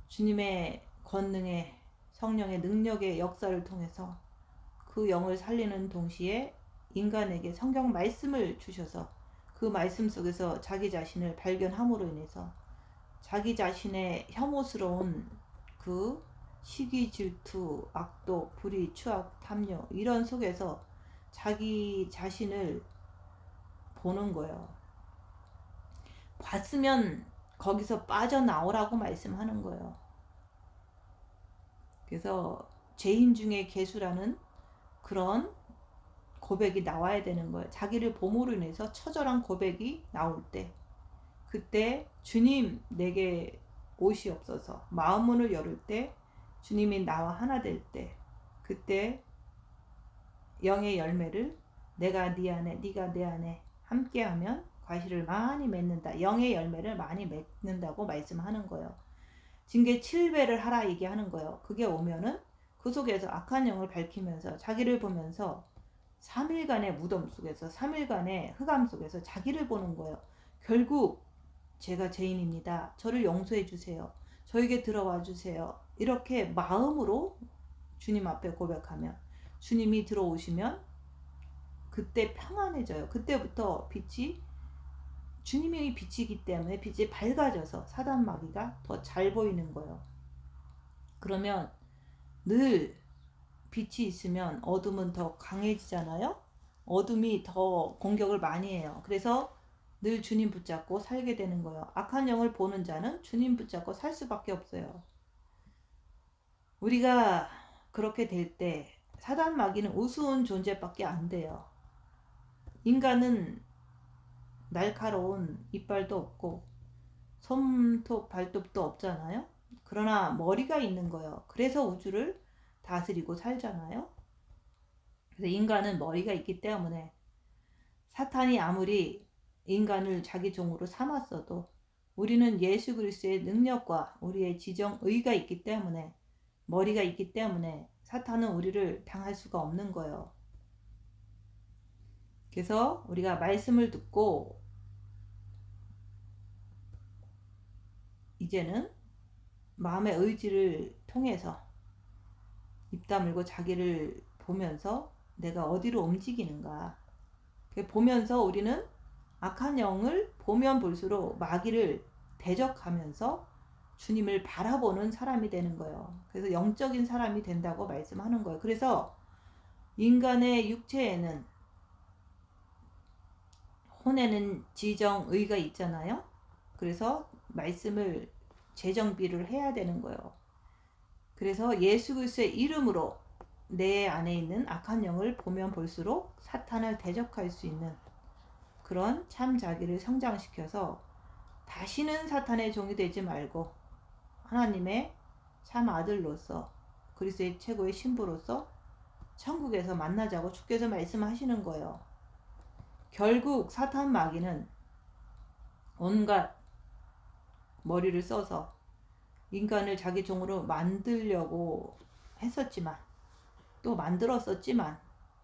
주님의 권능의 성령의 능력의 역사를 통해서 그 영을 살리는 동시에 인간에게 성경 말씀을 주셔서 그 말씀 속에서 자기 자신을 발견함으로 인해서 자기 자신의 혐오스러운 그 시기, 질투, 악독, 불의, 추악, 탐욕 이런 속에서 자기 자신을 보는 거예요. 봤으면 거기서 빠져나오라고 말씀하는 거예요. 그래서 죄인 중에 괴수라는 그런 고백이 나와야 되는 거예요. 자기를 봄으로 인해서 처절한 고백이 나올 때 그때 주님 내게 오시옵소서 마음문을 열을 때 주님이 나와 하나 될 때 그때 영의 열매를 내가 네 안에 네가 내 안에 함께하면 과실을 많이 맺는다. 영의 열매를 많이 맺는다고 말씀하는 거예요. 징계 7배를 하라 얘기하는 거예요. 그게 오면은 그 속에서 악한 영을 밝히면서 자기를 보면서 3일간의 무덤 속에서 3일간의 흑암 속에서 자기를 보는 거예요. 결국 제가 죄인입니다. 저를 용서해 주세요. 저에게 들어와 주세요. 이렇게 마음으로 주님 앞에 고백하면 주님이 들어오시면 그때 평안해져요. 그때부터 빛이 주님이 빛이기 때문에 빛이 밝아져서 사단 마귀가 더 잘 보이는 거예요. 그러면 늘 빛이 있으면 어둠은 더 강해지잖아요. 어둠이 더 공격을 많이 해요. 그래서 늘 주님 붙잡고 살게 되는 거예요. 악한 영을 보는 자는 주님 붙잡고 살 수밖에 없어요. 우리가 그렇게 될 때 사단 마귀는 우스운 존재밖에 안 돼요. 인간은 날카로운 이빨도 없고 손톱 발톱도 없잖아요. 그러나 머리가 있는 거예요. 그래서 우주를 다스리고 살잖아요. 그래서 인간은 머리가 있기 때문에 사탄이 아무리 인간을 자기 종으로 삼았어도 우리는 예수 그리스도의 능력과 우리의 지정의가 있기 때문에 머리가 있기 때문에 사탄은 우리를 당할 수가 없는 거예요. 그래서 우리가 말씀을 듣고 이제는 마음의 의지를 통해서 입 다물고 자기를 보면서 내가 어디로 움직이는가 보면서 우리는 악한 영을 보면 볼수록 마귀를 대적하면서 주님을 바라보는 사람이 되는 거예요. 그래서 영적인 사람이 된다고 말씀하는 거예요. 그래서 인간의 육체에는 혼에는 지정의가 있잖아요. 그래서 말씀을 재정비를 해야 되는 거예요. 그래서 예수 그리스도의 이름으로 내 안에 있는 악한 영을 보면 볼수록 사탄을 대적할 수 있는 그런 참 자기를 성장시켜서 다시는 사탄의 종이 되지 말고 하나님의 참 아들로서 그리스도의 최고의 신부로서 천국에서 만나자고 주께서 말씀하시는 거예요. 결국 사탄 마귀는 온갖 머리를 써서 인간을 자기 종으로 만들려고 했었지만 또 만들었었지만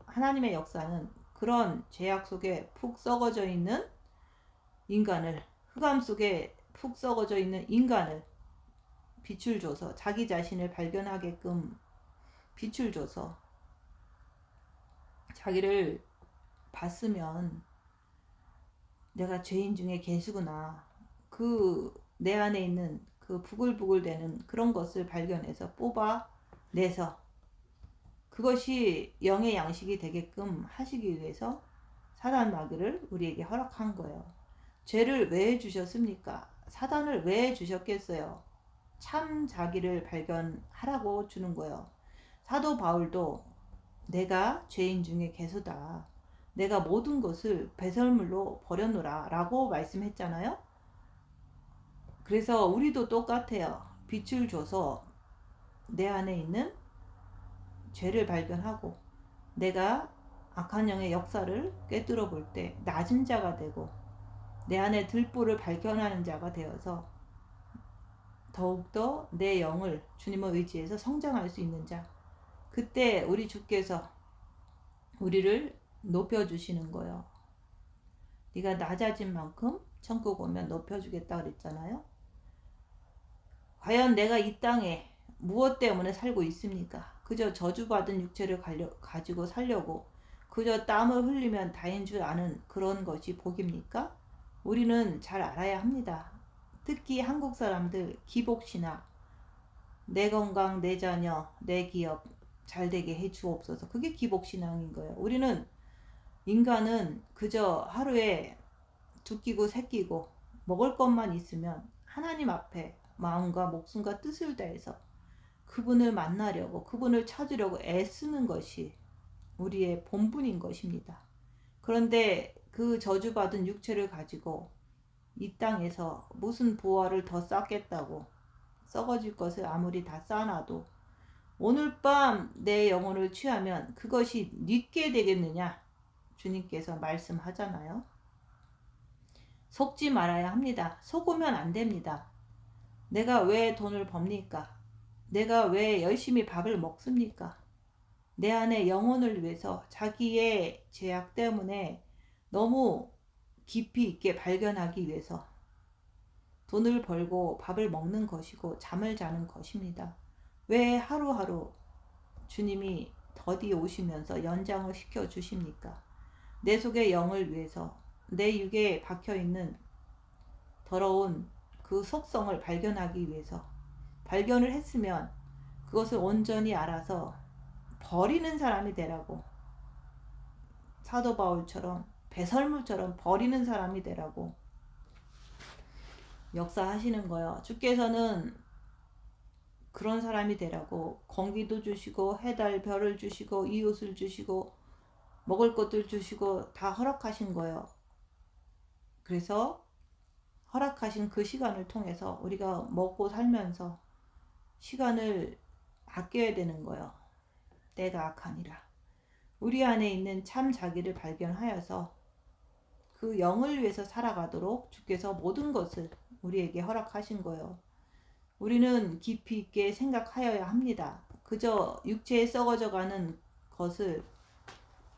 하나님의 역사는 그런 죄악 속에 푹 썩어져 있는 인간을 흑암 속에 푹 썩어져 있는 인간을 빛을 줘서 자기 자신을 발견하게끔 빛을 줘서 자기를 봤으면 내가 죄인 중에 계시구나 그 내 안에 있는 그 부글부글대는 그런 것을 발견해서 뽑아내서 그것이 영의 양식이 되게끔 하시기 위해서 사단 마귀를 우리에게 허락한 거예요. 죄를 왜 주셨습니까? 사단을 왜 주셨겠어요? 참 자기를 발견하라고 주는 거예요. 사도 바울도 내가 죄인 중에 괴수다. 내가 모든 것을 배설물로 버려놓으라 라고 말씀했잖아요. 그래서 우리도 똑같아요. 빛을 줘서 내 안에 있는 죄를 발견하고 내가 악한 영의 역사를 꿰뚫어 볼 때 낮은 자가 되고 내 안에 들보를 발견하는 자가 되어서 더욱더 내 영을 주님을 의지해서 성장할 수 있는 자 그때 우리 주께서 우리를 높여주시는 거예요. 네가 낮아진 만큼 천국 오면 높여주겠다 그랬잖아요. 과연 내가 이 땅에 무엇 때문에 살고 있습니까? 그저 저주받은 육체를 가지고 살려고 그저 땀을 흘리면 다인 줄 아는 그런 것이 복입니까? 우리는 잘 알아야 합니다. 특히 한국 사람들 기복신학 내 건강, 내 자녀, 내 기업 잘되게 해 주옵소서. 그게 기복신앙인 거예요. 우리는 인간은 그저 하루에 두 끼고 세 끼고 먹을 것만 있으면 하나님 앞에 마음과 목숨과 뜻을 다해서 그분을 만나려고 그분을 찾으려고 애쓰는 것이 우리의 본분인 것입니다. 그런데 그 저주받은 육체를 가지고 이 땅에서 무슨 보화를 더 쌓겠다고 썩어질 것을 아무리 다 쌓아놔도 오늘 밤 내 영혼을 취하면 그것이 뉘게 되겠느냐 주님께서 말씀하잖아요. 속지 말아야 합니다. 속으면 안 됩니다. 내가 왜 돈을 법니까? 내가 왜 열심히 밥을 먹습니까? 내 안에 영혼을 위해서 자기의 죄악 때문에 너무 깊이 있게 발견하기 위해서 돈을 벌고 밥을 먹는 것이고 잠을 자는 것입니다. 왜 하루하루 주님이 더디 오시면서 연장을 시켜 주십니까? 내 속의 영을 위해서 내 육에 박혀있는 더러운 그 속성을 발견하기 위해서 발견을 했으면 그것을 온전히 알아서 버리는 사람이 되라고 사도 바울처럼 배설물처럼 버리는 사람이 되라고 역사하시는 거예요. 주께서는 그런 사람이 되라고 공기도 주시고 해달 별을 주시고 이웃을 주시고 먹을 것들 주시고 다 허락하신 거예요. 그래서 허락하신 그 시간을 통해서 우리가 먹고 살면서 시간을 아껴야 되는 거예요. 내가 악하니라. 우리 안에 있는 참 자기를 발견하여서 그 영을 위해서 살아가도록 주께서 모든 것을 우리에게 허락하신 거예요. 우리는 깊이 있게 생각하여야 합니다. 그저 육체에 썩어져 가는 것을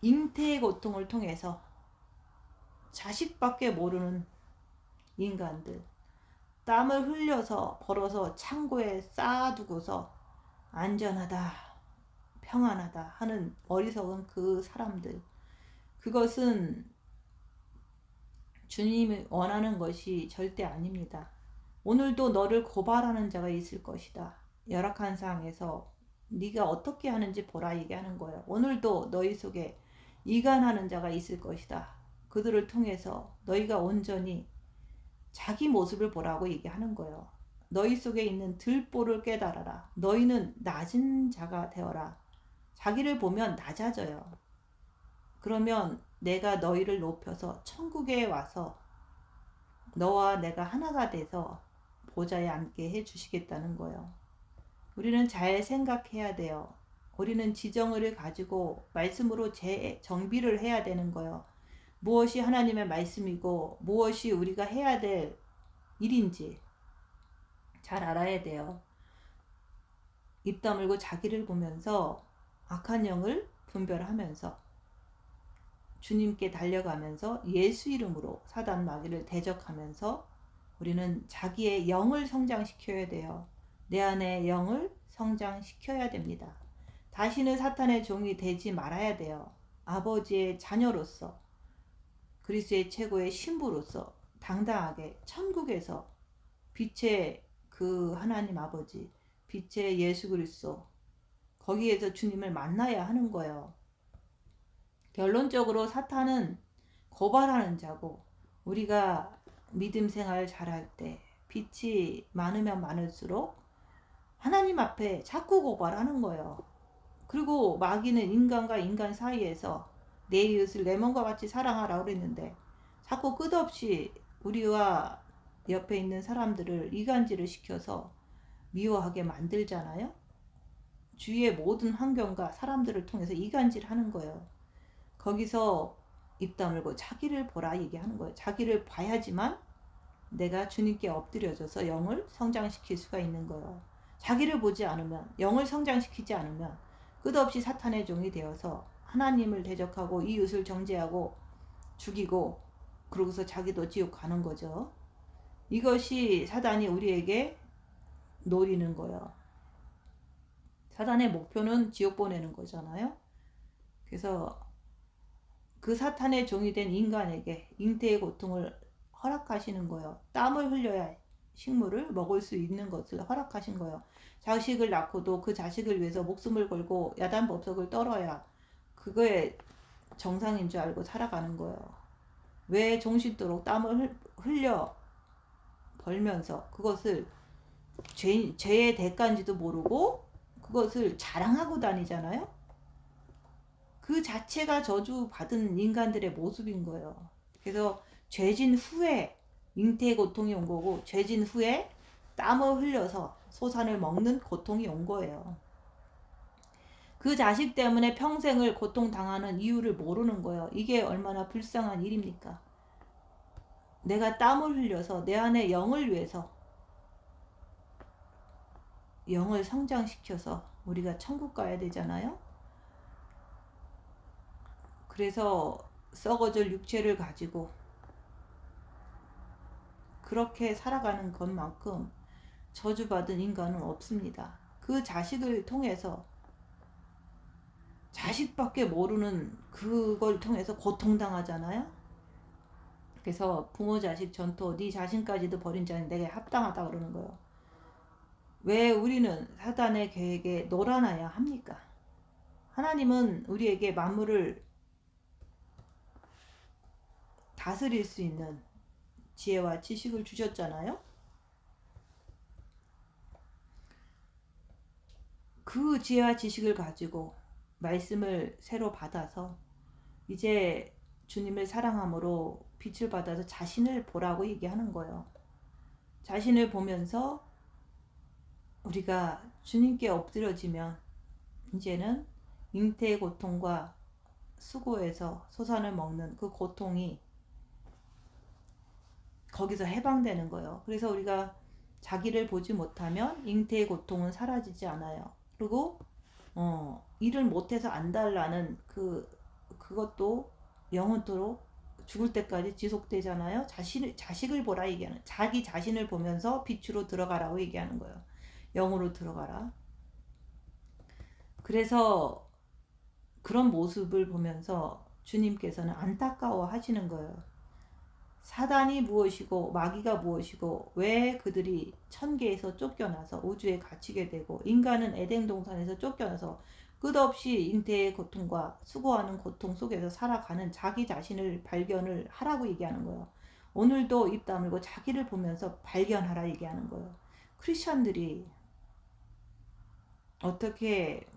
잉태의 고통을 통해서 자식밖에 모르는 인간들, 땀을 흘려서 벌어서 창고에 쌓아두고서 안전하다, 평안하다 하는 어리석은 그 사람들, 그것은 주님이 원하는 것이 절대 아닙니다. 오늘도 너를 고발하는 자가 있을 것이다. 열악한 상황에서 네가 어떻게 하는지 보라 얘기하는 거예요. 오늘도 너희 속에 이간하는 자가 있을 것이다. 그들을 통해서 너희가 온전히 자기 모습을 보라고 얘기하는 거예요. 너희 속에 있는 들보를 깨달아라. 너희는 낮은 자가 되어라. 자기를 보면 낮아져요. 그러면 내가 너희를 높여서 천국에 와서 너와 내가 하나가 돼서 보좌에 앉게 해주시겠다는 거예요. 우리는 잘 생각해야 돼요. 우리는 지정의를 가지고 말씀으로 재정비를 해야 되는 거예요. 무엇이 하나님의 말씀이고 무엇이 우리가 해야 될 일인지 잘 알아야 돼요. 입 다물고 자기를 보면서 악한 영을 분별하면서 주님께 달려가면서 예수 이름으로 사단 마귀를 대적하면서 우리는 자기의 영을 성장시켜야 돼요. 내 안에 영을 성장시켜야 됩니다. 다시는 사탄의 종이 되지 말아야 돼요. 아버지의 자녀로서 그리스도의 최고의 신부로서 당당하게 천국에서 빛의 그 하나님 아버지, 빛의 예수 그리스도 거기에서 주님을 만나야 하는 거예요. 결론적으로 사탄은 고발하는 자고 우리가 믿음 생활 잘할 때 빛이 많으면 많을수록 하나님 앞에 자꾸 고발하는 거예요. 그리고 마귀는 인간과 인간 사이에서 내 이웃을 내 몸과 같이 사랑하라고 그랬는데 자꾸 끝없이 우리와 옆에 있는 사람들을 이간질을 시켜서 미워하게 만들잖아요. 주위의 모든 환경과 사람들을 통해서 이간질하는 거예요. 거기서 입 다물고 자기를 보라 얘기하는 거예요. 자기를 봐야지만 내가 주님께 엎드려져서 영을 성장시킬 수가 있는 거예요. 자기를 보지 않으면, 영을 성장시키지 않으면 끝없이 사탄의 종이 되어서 하나님을 대적하고 이웃을 정죄하고 죽이고 그러고서 자기도 지옥 가는 거죠. 이것이 사단이 우리에게 노리는 거예요. 사단의 목표는 지옥 보내는 거잖아요. 그래서 그 사탄의 종이 된 인간에게 잉태의 고통을 허락하시는 거예요. 땀을 흘려야 식물을 먹을 수 있는 것을 허락하신 거예요. 자식을 낳고도 그 자식을 위해서 목숨을 걸고 야단법석을 떨어야 그거에 정상인 줄 알고 살아가는 거예요. 왜 종신도록 땀을 흘려 벌면서 그것을 죄의 대가인지도 모르고 그것을 자랑하고 다니잖아요. 그 자체가 저주받은 인간들의 모습인 거예요. 그래서 죄진 후에 잉태의 고통이 온 거고 죄진 후에 땀을 흘려서 소산을 먹는 고통이 온 거예요. 그 자식 때문에 평생을 고통당하는 이유를 모르는 거예요. 이게 얼마나 불쌍한 일입니까? 내가 땀을 흘려서 내 안에 영을 위해서 영을 성장시켜서 우리가 천국 가야 되잖아요. 그래서 썩어질 육체를 가지고 그렇게 살아가는 것만큼 저주받은 인간은 없습니다. 그 자식을 통해서 자식밖에 모르는 그걸 통해서 고통당하잖아요. 그래서 부모 자식 전토 네 자신까지도 버린 자는 내게 합당하다 그러는 거예요. 왜 우리는 사단의 계획에 놀아나야 합니까? 하나님은 우리에게 만물을 다스릴 수 있는 지혜와 지식을 주셨잖아요. 그 지혜와 지식을 가지고 말씀을 새로 받아서 이제 주님을 사랑함으로 빛을 받아서 자신을 보라고 얘기하는 거예요. 자신을 보면서 우리가 주님께 엎드려지면 이제는 잉태의 고통과 수고에서 소산을 먹는 그 고통이 거기서 해방되는 거예요. 그래서 우리가 자기를 보지 못하면 잉태의 고통은 사라지지 않아요. 그리고 일을 못해서 안 달라는 그것도 영원토록 죽을 때까지 지속되잖아요. 자식을 보라 얘기하는, 자기 자신을 보면서 빛으로 들어가라고 얘기하는 거예요. 영으로 들어가라. 그래서 그런 모습을 보면서 주님께서는 안타까워 하시는 거예요. 사단이 무엇이고 마귀가 무엇이고 왜 그들이 천계에서 쫓겨나서 우주에 갇히게 되고 인간은 에덴 동산에서 쫓겨나서 끝없이 잉태의 고통과 수고하는 고통 속에서 살아가는 자기 자신을 발견을 하라고 얘기하는 거예요. 오늘도 입 다물고 자기를 보면서 발견하라 얘기하는 거예요. 크리스천들이 어떻게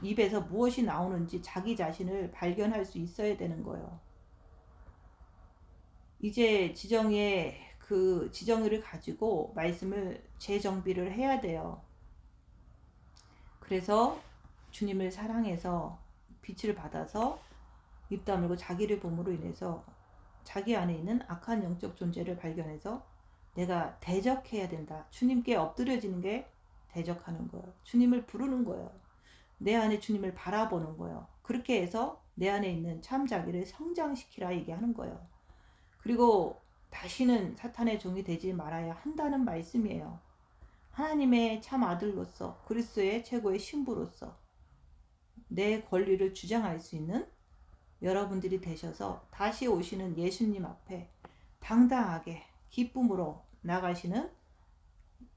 입에서 무엇이 나오는지 자기 자신을 발견할 수 있어야 되는 거예요. 이제 지정의 그 지정의를 가지고 말씀을 재정비를 해야 돼요. 그래서 주님을 사랑해서 빛을 받아서 입 다물고 자기를 봄으로 인해서 자기 안에 있는 악한 영적 존재를 발견해서 내가 대적해야 된다. 주님께 엎드려지는 게 대적하는 거예요. 주님을 부르는 거예요. 내 안에 주님을 바라보는 거예요. 그렇게 해서 내 안에 있는 참 자기를 성장시키라 얘기하는 거예요. 그리고 다시는 사탄의 종이 되지 말아야 한다는 말씀이에요. 하나님의 참 아들로서 그리스도의 최고의 신부로서 내 권리를 주장할 수 있는 여러분들이 되셔서 다시 오시는 예수님 앞에 당당하게 기쁨으로 나가시는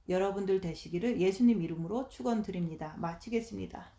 여러분들 되시기를 예수님 이름으로 축원드립니다. 마치겠습니다.